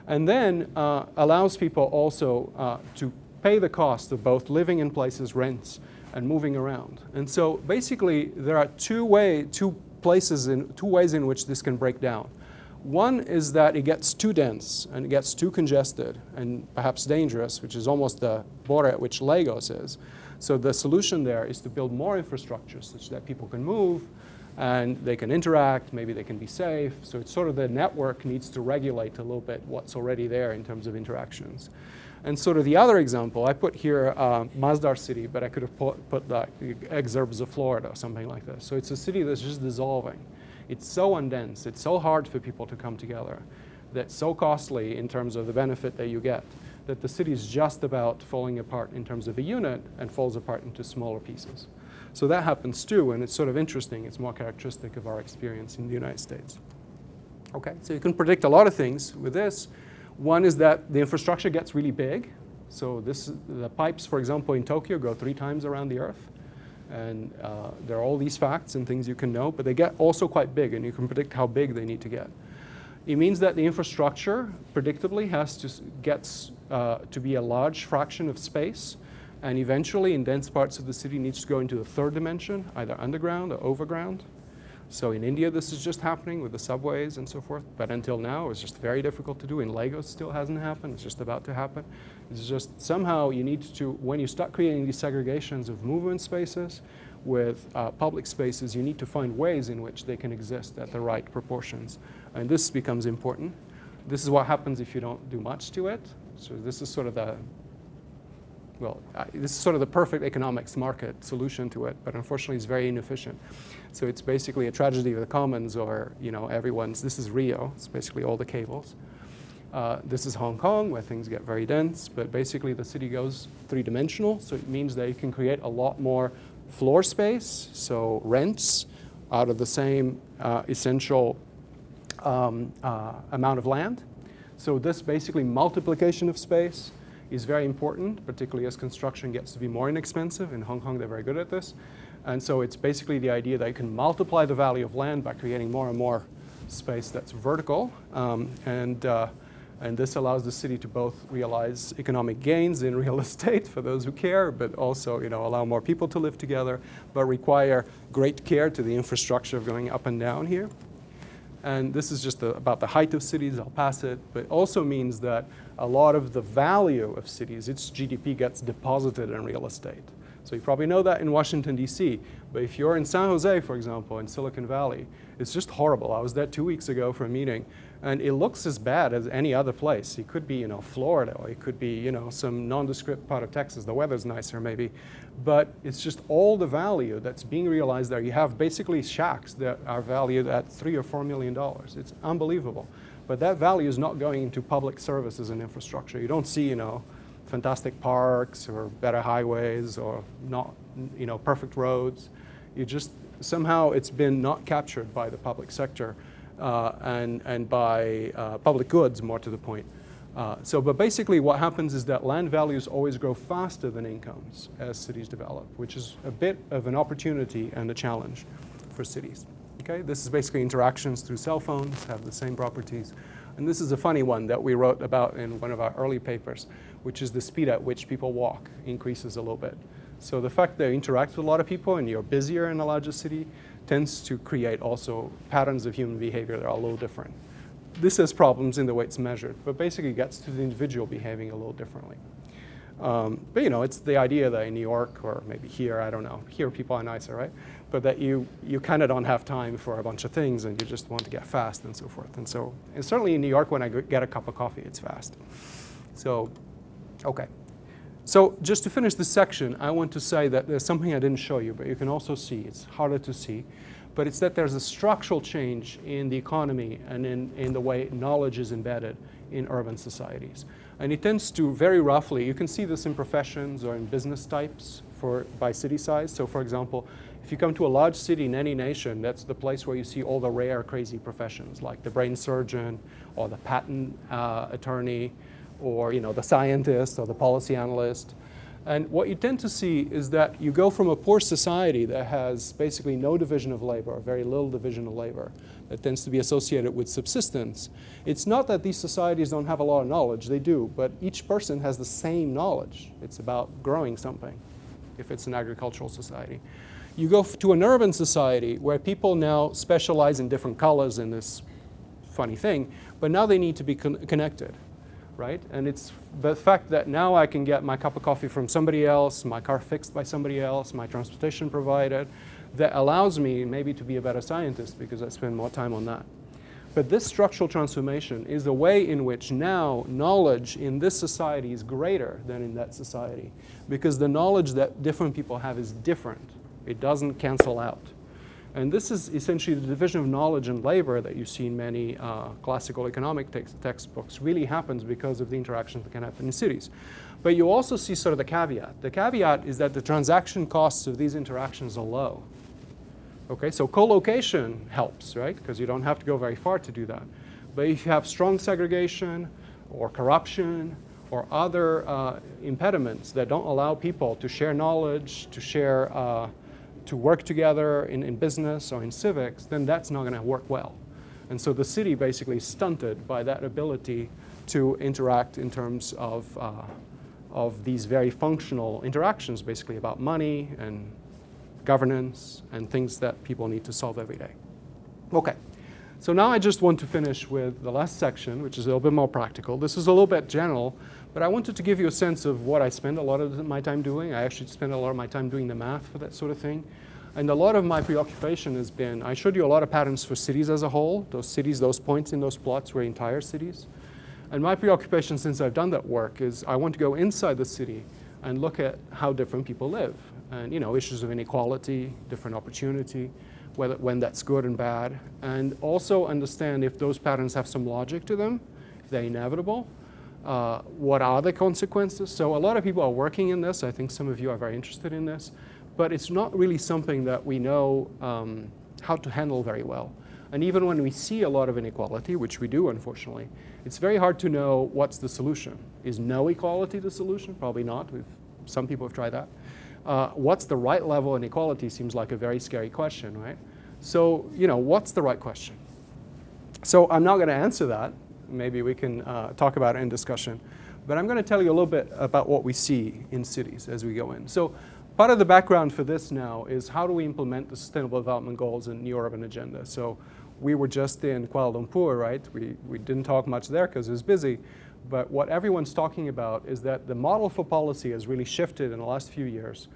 and then allows people also to pay the cost of both living in places, rents, and moving around. And so basically there are two ways in which this can break down. One is that it gets too dense and it gets too congested and perhaps dangerous, which is almost the border at which Lagos is. So the solution there is to build more infrastructure such that people can move and they can interact, maybe they can be safe. So it's sort of the network needs to regulate a little bit what's already there in terms of interactions. And sort of the other example, I put here Masdar City, but I could have put like exurbs of Florida or something like this. So it's a city that's just dissolving. It's so undense, it's so hard for people to come together, that's so costly in terms of the benefit that you get, that the city is just about falling apart in terms of a unit and falls apart into smaller pieces. So that happens too, and it's sort of interesting. It's more characteristic of our experience in the United States. Okay, so you can predict a lot of things with this. One is that the infrastructure gets really big. So the pipes, for example, in Tokyo go 3 times around the Earth. And there are all these facts and things you can know, but they get also quite big, and you can predict how big they need to get. It means that the infrastructure, predictably, has to gets to be a large fraction of space, and eventually, in dense parts of the city, needs to go into the 3rd dimension, either underground or overground. So in India, this is just happening with the subways and so forth. But until now, it's just very difficult to do. In Lagos, still hasn't happened. It's just about to happen. It's just somehow you need to, when you start creating these segregations of movement spaces with public spaces, you need to find ways in which they can exist at the right proportions. And this becomes important. This is what happens if you don't do much to it. So this is sort of the, well, this is sort of the perfect economics market solution to it, but unfortunately it's very inefficient. So it's basically a tragedy of the commons, or everyone's, this is Rio, it's basically all the cables. This is Hong Kong, where things get very dense, but basically the city goes three-dimensional, so it means that you can create a lot more floor space, so rents out of the same essential amount of land. So this basically multiplication of space is very important, particularly as construction gets to be more inexpensive. In Hong Kong, they're very good at this. And so it's basically the idea that you can multiply the value of land by creating more and more space that's vertical. And this allows the city to both realize economic gains in real estate for those who care, but also allow more people to live together, but require great care to the infrastructure of going up and down here. And this is just about the height of cities, I'll pass it, but it also means that a lot of the value of cities, its GDP, gets deposited in real estate. So you probably know that in Washington, D.C., but if you're in San Jose, for example, in Silicon Valley, it's just horrible. I was there 2 weeks ago for a meeting, and it looks as bad as any other place. It could be, Florida, or it could be, some nondescript part of Texas. The weather's nicer, maybe. But it's just all the value that's being realized there. You have basically shacks that are valued at $3 or $4 million. It's unbelievable. But that value is not going into public services and infrastructure. You don't see, fantastic parks or better highways or not, perfect roads. You just, somehow it's been not captured by the public sector and by public goods, more to the point. But basically what happens is that land values always grow faster than incomes as cities develop, which is a bit of an opportunity and a challenge for cities. Okay? This is basically interactions through cell phones, have the same properties. And this is a funny one that we wrote about in one of our early papers, which is the speed at which people walk increases a little bit. So the fact that you interact with a lot of people and you're busier in a larger city tends to create also patterns of human behavior that are a little different. This has problems in the way it's measured, but basically gets to the individual behaving a little differently. But it's the idea that in New York, or maybe here, I don't know, here people are nicer, right? But that you kind of don't have time for a bunch of things and you just want to get fast and so forth. And certainly in New York, when I get a cup of coffee, it's fast. So, okay. So just to finish this section, I want to say that there's something I didn't show you, but you can also see. It's harder to see. But it's that there's a structural change in the economy and in the way knowledge is embedded in urban societies. And it tends to, very roughly, you can see this in professions or in business types by city size. So for example, if you come to a large city in any nation, that's the place where you see all the rare, crazy professions, like the brain surgeon or the patent attorney, or the scientist or the policy analyst. And what you tend to see is that you go from a poor society that has basically no division of labor, or very little division of labor, that tends to be associated with subsistence. It's not that these societies don't have a lot of knowledge, they do, but each person has the same knowledge. It's about growing something, if it's an agricultural society. You go to an urban society where people now specialize in different colors in this funny thing, but now they need to be connected. Right? And it's the fact that now I can get my cup of coffee from somebody else, my car fixed by somebody else, my transportation provided, that allows me maybe to be a better scientist because I spend more time on that. But this structural transformation is the way in which now knowledge in this society is greater than in that society, because the knowledge that different people have is different. It doesn't cancel out. And this is essentially the division of knowledge and labor that you see in many classical economic textbooks really happens because of the interactions that can happen in cities. But you also see sort of the caveat. The caveat is that the transaction costs of these interactions are low. Okay, so co-location helps, right? Because you don't have to go very far to do that. But if you have strong segregation or corruption or other impediments that don't allow people to share knowledge, to share to work together in business or in civics, then that's not going to work well. And so the city basically is stunted by that ability to interact in terms of these very functional interactions, basically about money and governance and things that people need to solve every day. Okay. So now I just want to finish with the last section, which is a little bit more practical. This is a little bit general, but I wanted to give you a sense of what I spend a lot of my time doing. I actually spend a lot of my time doing the math for that sort of thing. And a lot of my preoccupation has been, I showed you a lot of patterns for cities as a whole, those cities, those points in those plots were entire cities. And my preoccupation since I've done that work is I want to go inside the city and look at how different people live. And issues of inequality, different opportunity, when that's good and bad, and also understand if those patterns have some logic to them, if they're inevitable, what are the consequences. So a lot of people are working in this. I think some of you are very interested in this, but it's not really something that we know how to handle very well. And even when we see a lot of inequality, which we do unfortunately, it's very hard to know what's the solution. Is no equality the solution? Probably not. Some people have tried that. What's the right level of inequality seems like a very scary question, right? So, what's the right question? So I'm not going to answer that. Maybe we can talk about it in discussion. But I'm going to tell you a little bit about what we see in cities as we go in. So part of the background for this now is how do we implement the Sustainable Development Goals in New Urban Agenda? So we were just in Kuala Lumpur, right? We didn't talk much there because it was busy. But what everyone's talking about is that the model for policy has really shifted in the last few years.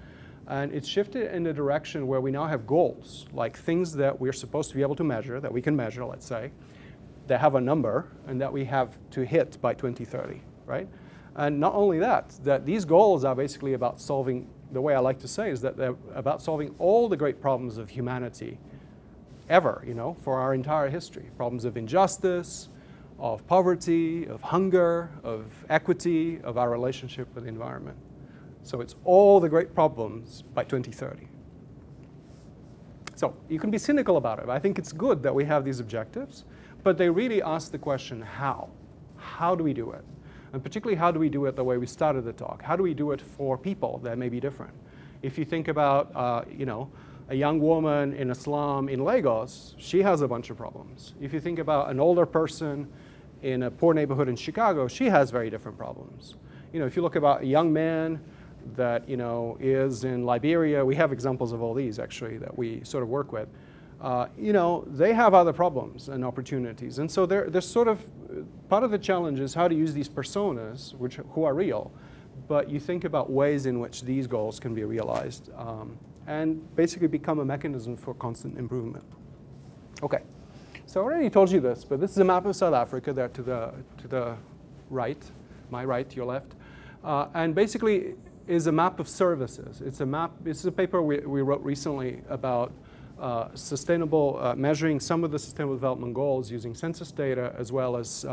And it's shifted in a direction where we now have goals, like things that we're supposed to be able to measure, that we can measure, let's say, that have a number, and that we have to hit by 2030, right? And not only that these goals are basically about solving, the way I like to say is that they're about solving all the great problems of humanity ever, for our entire history. Problems of injustice, of poverty, of hunger, of equity, of our relationship with the environment. So it's all the great problems by 2030. So you can be cynical about it. I think it's good that we have these objectives, but they really ask the question, how? How do we do it? And particularly, how do we do it the way we started the talk? How do we do it for people that may be different? If you think about, a young woman in a slum in Lagos, she has a bunch of problems. If you think about an older person in a poor neighborhood in Chicago, she has very different problems. If you look about a young man that is in Liberia, we have examples of all these actually that we sort of work with. They have other problems and opportunities, and so there's sort of part of the challenge is how to use these personas, who are real, but you think about ways in which these goals can be realized and basically become a mechanism for constant improvement. Okay. So I already told you this, but this is a map of South Africa there to the right, my right, your left, and basically is a map of services. It's a map. This is a paper we wrote recently about measuring some of the Sustainable Development Goals using census data as well as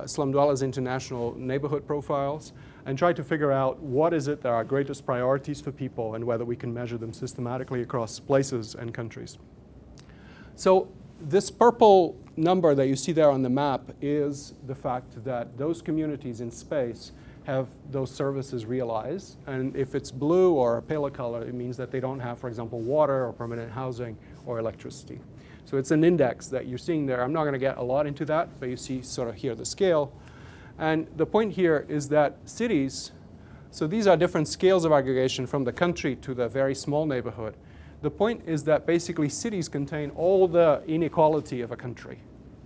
Slum Dwellers International neighborhood profiles, and try to figure out what is it that are our greatest priorities for people and whether we can measure them systematically across places and countries. So this purple number that you see there on the map is the fact that those communities in space have those services realized. And if it's blue or a paler color, it means that they don't have, for example, water or permanent housing or electricity. So it's an index that you're seeing there. I'm not going to get a lot into that, but you see sort of here the scale. And the point here is that cities, so these are different scales of aggregation from the country to the very small neighborhood. The point is that basically cities contain all the inequality of a country.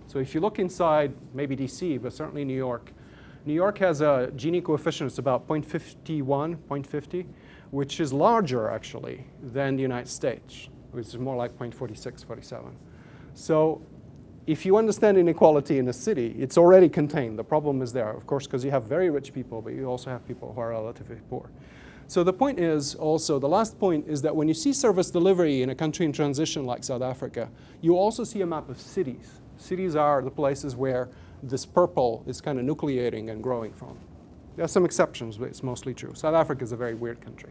So if you look inside maybe DC, but certainly New York has a Gini coefficient, it's about 0.51, 0.50, which is larger actually than the United States, which is more like 0.46, 47. So if you understand inequality in a city, it's already contained. The problem is there, of course, because you have very rich people, but you also have people who are relatively poor. So the point is also, the last point is that when you see service delivery in a country in transition like South Africa, you also see a map of cities. Cities are the places where this purple is kind of nucleating and growing from. There are some exceptions, but it's mostly true. South Africa is a very weird country.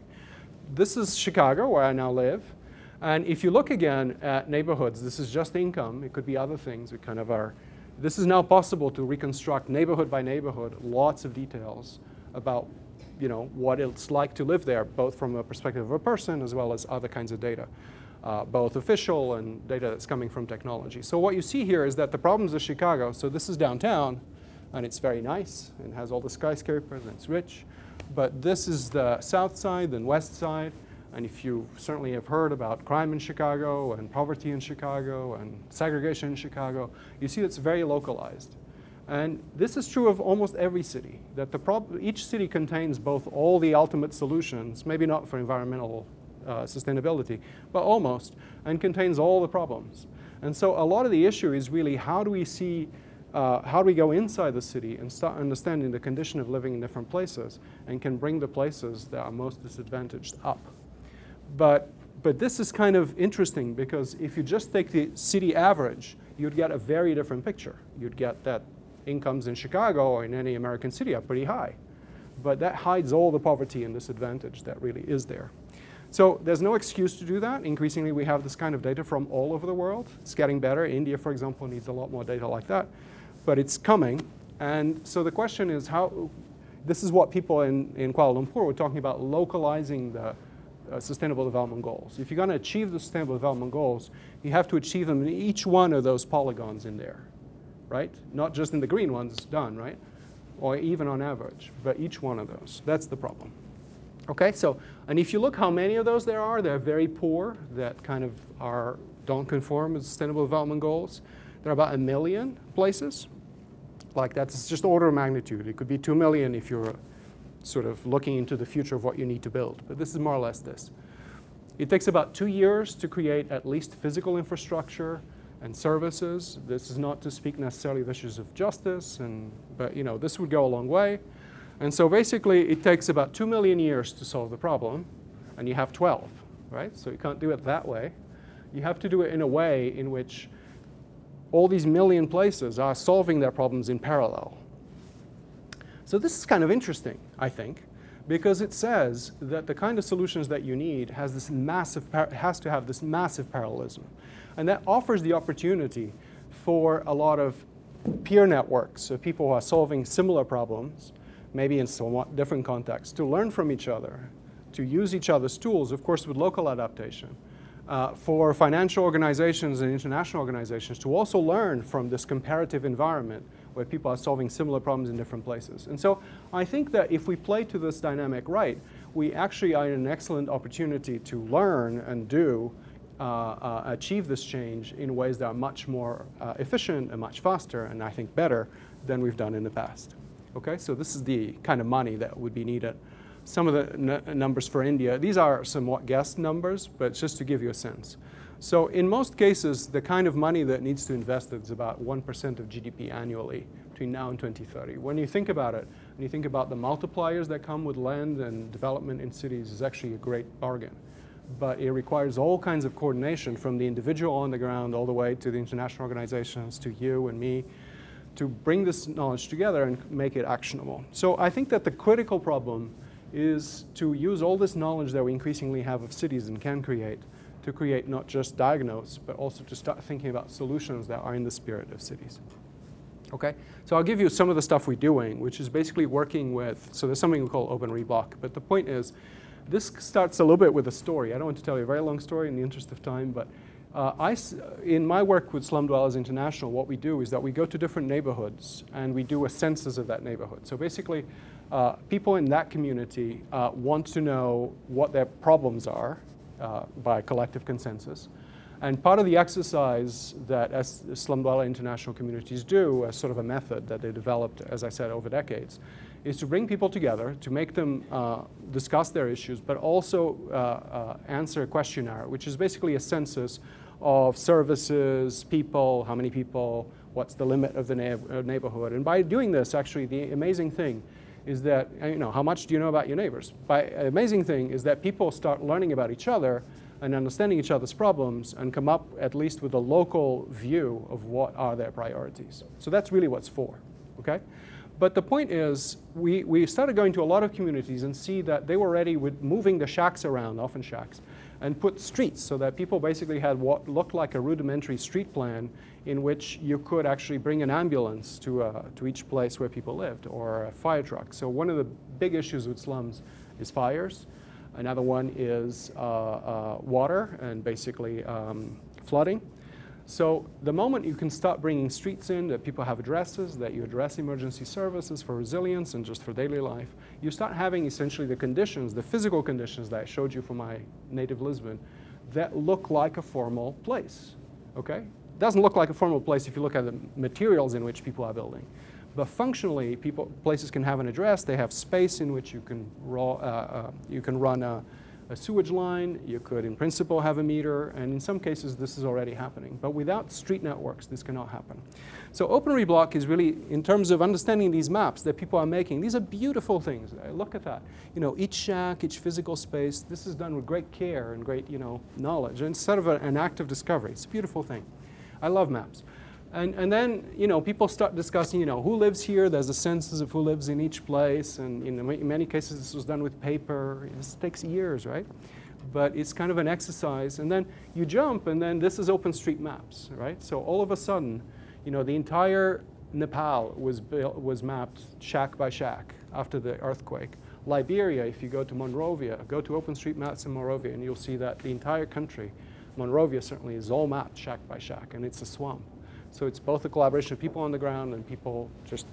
This is Chicago, where I now live. And if you look again at neighborhoods, this is just income. It could be other things. We kind of are. This is now possible to reconstruct neighborhood by neighborhood, lots of details about what it's like to live there, both from a perspective of a person as well as other kinds of data, both official and data that's coming from technology. So what you see here is that the problems of Chicago, so this is downtown, and it's very nice, and has all the skyscrapers, and it's rich. But this is the south side, then west side, And if you certainly have heard about crime in Chicago and poverty in Chicago and segregation in Chicago, you see it's very localized. And this is true of almost every city, that each city contains both all the ultimate solutions, maybe not for environmental sustainability, but almost, and contains all the problems. And so a lot of the issue is really how do we go inside the city and start understanding the condition of living in different places and can bring the places that are most disadvantaged up. But this is kind of interesting because if you just take the city average, you'd get a very different picture. You'd get that incomes in Chicago or in any American city are pretty high. But that hides all the poverty and disadvantage that really is there. So there's no excuse to do that. Increasingly, we have this kind of data from all over the world. It's getting better. India, for example, needs a lot more data like that. But it's coming. And so the question is how, this is what people in Kuala Lumpur were talking about, localizing the Sustainable Development Goals. If you're going to achieve the Sustainable Development Goals, you have to achieve them in each one of those polygons in there, right? Not just in the green ones, done, right? Or even on average, but each one of those. That's the problem. Okay, so, and if you look how many of those there are, they're very poor, that kind of don't conform with Sustainable Development Goals. There are about 1 million places. Like that's just order of magnitude. It could be 2 million if you're sort of looking into the future of what you need to build. But this is more or less this. It takes about 2 years to create at least physical infrastructure and services. This is not to speak necessarily of issues of justice, but you know, this would go a long way. And so basically, it takes about 2 million years to solve the problem, and you have 12, right? So you can't do it that way. You have to do it in a way in which all these million places are solving their problems in parallel. So this is kind of interesting, I think, because it says that the kind of solutions that you need has to have this massive parallelism. And that offers the opportunity for a lot of peer networks, so people who are solving similar problems, maybe in somewhat different contexts, to learn from each other, to use each other's tools, of course with local adaptation, for financial organizations and international organizations to also learn from this comparative environment where people are solving similar problems in different places. And so I think that if we play to this dynamic right, we actually are in an excellent opportunity to learn and achieve this change in ways that are much more efficient and much faster and I think better than we've done in the past. Okay, so this is the kind of money that would be needed. Some of the numbers for India, these are somewhat guessed numbers, but just to give you a sense. So in most cases, the kind of money that needs to invest is about 1% of GDP annually between now and 2030. When you think about it, and you think about the multipliers that come with land and development in cities, is actually a great bargain. But it requires all kinds of coordination from the individual on the ground all the way to the international organizations, to you and me, to bring this knowledge together and make it actionable. So I think that the critical problem is to use all this knowledge that we increasingly have of cities and can create to create not just diagnose, but also to start thinking about solutions that are in the spirit of cities. Okay, so I'll give you some of the stuff we're doing, which is basically working with, so there's something we call Open Reblock, but the point is, this starts a little bit with a story. I don't want to tell you a very long story in the interest of time, but in my work with Slum Dwellers International, what we do is that we go to different neighborhoods and we do a census of that neighborhood. So basically, people in that community want to know what their problems are by collective consensus. And part of the exercise that Slum Dweller International communities do, as sort of a method that they developed, as I said, over decades, is to bring people together, to make them discuss their issues, but also answer a questionnaire, which is basically a census of services, people, how many people, what's the limit of the neighborhood. And by doing this, actually, the amazing thing is that, you know, how much do you know about your neighbors? The amazing thing is that people start learning about each other and understanding each other's problems and come up at least with a local view of what are their priorities. So that's really what's for, okay? But the point is, we started going to a lot of communities and see that they were ready with moving the shacks around, often shacks, and put streets so that people basically had what looked like a rudimentary street plan in which you could actually bring an ambulance to each place where people lived, or a fire truck. So one of the big issues with slums is fires. Another one is water and basically flooding. So the moment you can start bringing streets in, that people have addresses, that you address emergency services for resilience and just for daily life, you start having essentially the conditions, the physical conditions that I showed you from my native Lisbon, that look like a formal place, okay? It doesn't look like a formal place if you look at the materials in which people are building. But functionally, places can have an address, they have space in which you can run a sewage line, you could in principle have a meter, and in some cases this is already happening. But without street networks, this cannot happen. So OpenReBlock is really, in terms of understanding these maps that people are making, these are beautiful things. Look at that. You know, each shack, each physical space, this is done with great care and great, knowledge. And it's sort of an act of discovery. It's a beautiful thing. I love maps. And then, people start discussing, who lives here. There's a census of who lives in each place. And in many cases, this was done with paper. This takes years, right? But it's kind of an exercise. And then you jump, and then this is OpenStreetMaps, right? So all of a sudden, the entire Nepal was mapped shack by shack after the earthquake. Liberia, if you go to Monrovia, go to OpenStreetMaps in Monrovia, and you'll see that the entire country, Monrovia certainly, is all mapped shack by shack, and it's a swamp. So it's both a collaboration of people on the ground and people just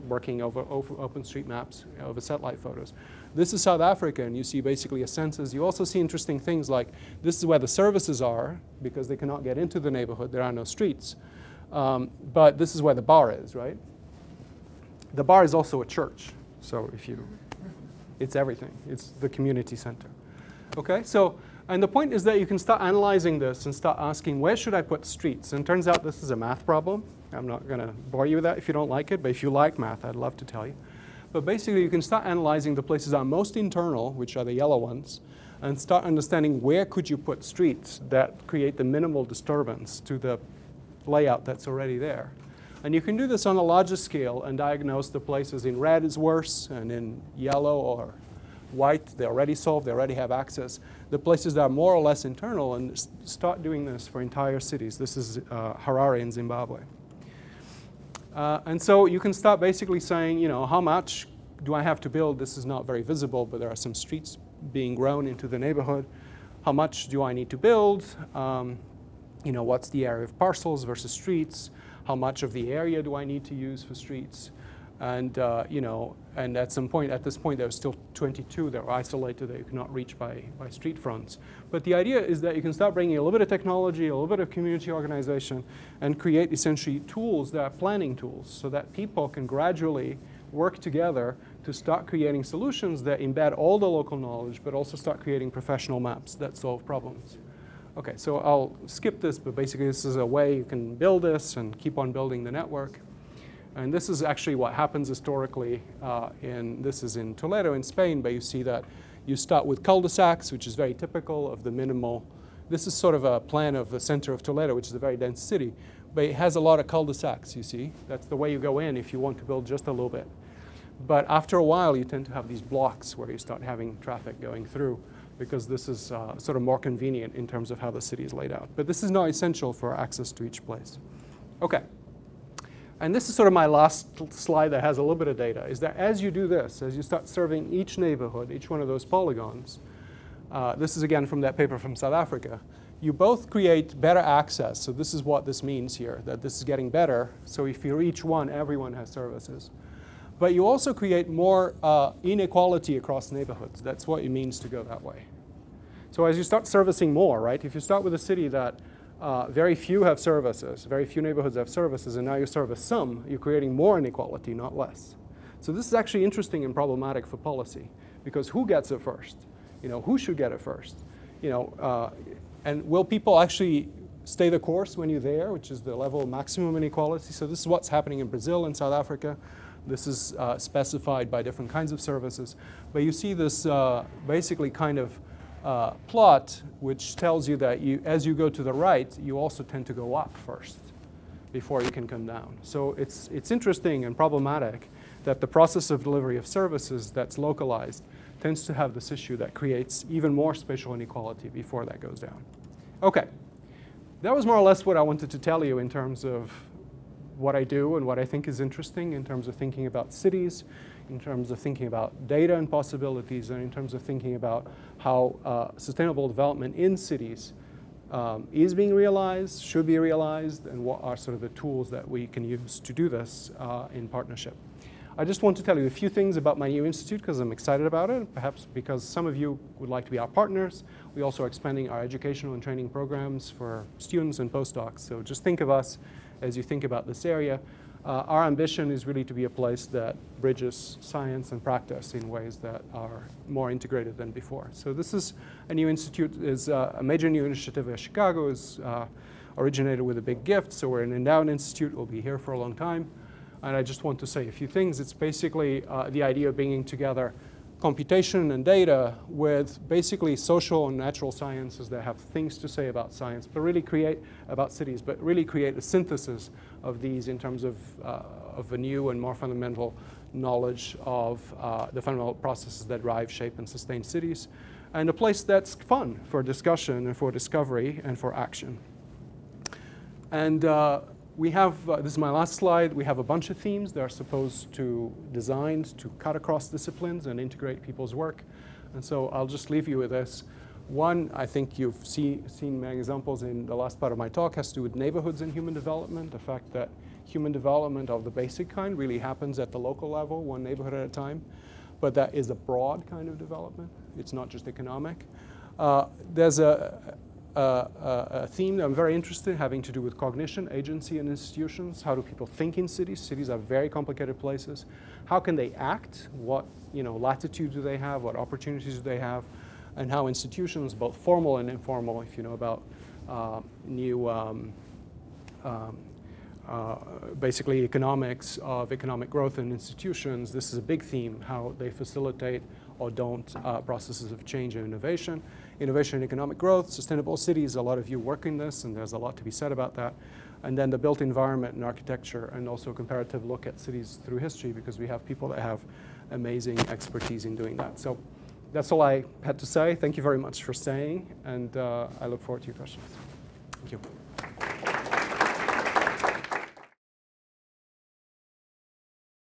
working over OpenStreetMaps, over satellite photos. This is South Africa, and you see basically a census. You also see interesting things like this is where the services are, because they cannot get into the neighborhood. There are no streets. But this is where the bar is, right? The bar is also a church. So it's everything. It's the community center. Okay, and the point is that you can start analyzing this and start asking, where should I put streets? And it turns out this is a math problem. I'm not going to bore you with that if you don't like it, but if you like math, I'd love to tell you. But basically, you can start analyzing the places that are most internal, which are the yellow ones, and start understanding where could you put streets that create the minimal disturbance to the layout that's already there. And you can do this on a larger scale and diagnose the places in red is worse, and in yellow or white, they're already solved, they already have access. The places that are more or less internal, and start doing this for entire cities. This is Harare in Zimbabwe. And so you can start basically saying, how much do I have to build? This is not very visible, but there are some streets being grown into the neighborhood. How much do I need to build? What's the area of parcels versus streets? How much of the area do I need to use for streets? And, and at this point, there were still 22 that were isolated that you cannot reach by street fronts. But the idea is that you can start bringing a little bit of technology, a little bit of community organization, and create essentially tools that are planning tools so that people can gradually work together to start creating solutions that embed all the local knowledge, but also start creating professional maps that solve problems. Okay, so I'll skip this, but basically this is a way you can build this and keep on building the network. And this is actually what happens historically. This is in Toledo in Spain, but you see that you start with cul-de-sacs, which is very typical of the minimal. This is sort of a plan of the center of Toledo, which is a very dense city, but it has a lot of cul-de-sacs, you see. That's the way you go in if you want to build just a little bit. But after a while, you tend to have these blocks where you start having traffic going through, because this is sort of more convenient in terms of how the city is laid out. But this is not essential for access to each place. Okay. And this is sort of my last slide that has a little bit of data, is that as you do this, as you start serving each neighborhood, each one of those polygons, this is again from that paper from South Africa, you both create better access. So this is what this means here, that this is getting better. So if you reach one, everyone has services. But you also create more inequality across neighborhoods. That's what it means to go that way. So as you start servicing more, right, if you start with a city that very few have services, very few neighborhoods have services, and now you service some, you're creating more inequality, not less. So this is actually interesting and problematic for policy, because who gets it first? Who should get it first? And will people actually stay the course when you're there, which is the level of maximum inequality? So this is what's happening in Brazil and South Africa. This is specified by different kinds of services. But you see this basically kind of plot, which tells you that as you go to the right, you also tend to go up first before you can come down. So it's interesting and problematic that the process of delivery of services that's localized tends to have this issue that creates even more spatial inequality before that goes down. Okay, that was more or less what I wanted to tell you in terms of what I do and what I think is interesting in terms of thinking about cities, in terms of thinking about data and possibilities, and in terms of thinking about how sustainable development in cities is being realized, should be realized, and what are sort of the tools that we can use to do this in partnership. I just want to tell you a few things about my new institute because I'm excited about it, perhaps because some of you would like to be our partners. We also are expanding our educational and training programs for students and postdocs. So just think of us as you think about this area. Our ambition is really to be a place that bridges science and practice in ways that are more integrated than before. So this is a new institute, is a major new initiative in Chicago, is originated with a big gift. So we're an endowed institute, we'll be here for a long time. And I just want to say a few things. It's basically the idea of bringing together computation and data with basically social and natural sciences that have things to say about science, but really create about cities, but really create a synthesis of these in terms of a new and more fundamental knowledge of the fundamental processes that drive, shape, and sustain cities, and a place that's fun for discussion and for discovery and for action. And we have, this is my last slide, we have a bunch of themes that are supposed to, designed to cut across disciplines and integrate people's work. And so I'll just leave you with this. One, I think you've seen many examples in the last part of my talk, has to do with neighborhoods and human development, the fact that human development of the basic kind really happens at the local level, one neighborhood at a time, but that is a broad kind of development. It's not just economic. There's a theme that I'm very interested in having to do with cognition, agency, and institutions. How do people think in cities? Cities are very complicated places. How can they act? What latitude do they have? What opportunities do they have? And how institutions, both formal and informal, if you know about basically economics of economic growth in institutions, this is a big theme, how they facilitate or don't processes of change and innovation. Innovation and economic growth, sustainable cities, a lot of you work in this, and there's a lot to be said about that. And then the built environment and architecture, and also a comparative look at cities through history, because we have people that have amazing expertise in doing that. So that's all I had to say. Thank you very much for staying, and I look forward to your questions. Thank you.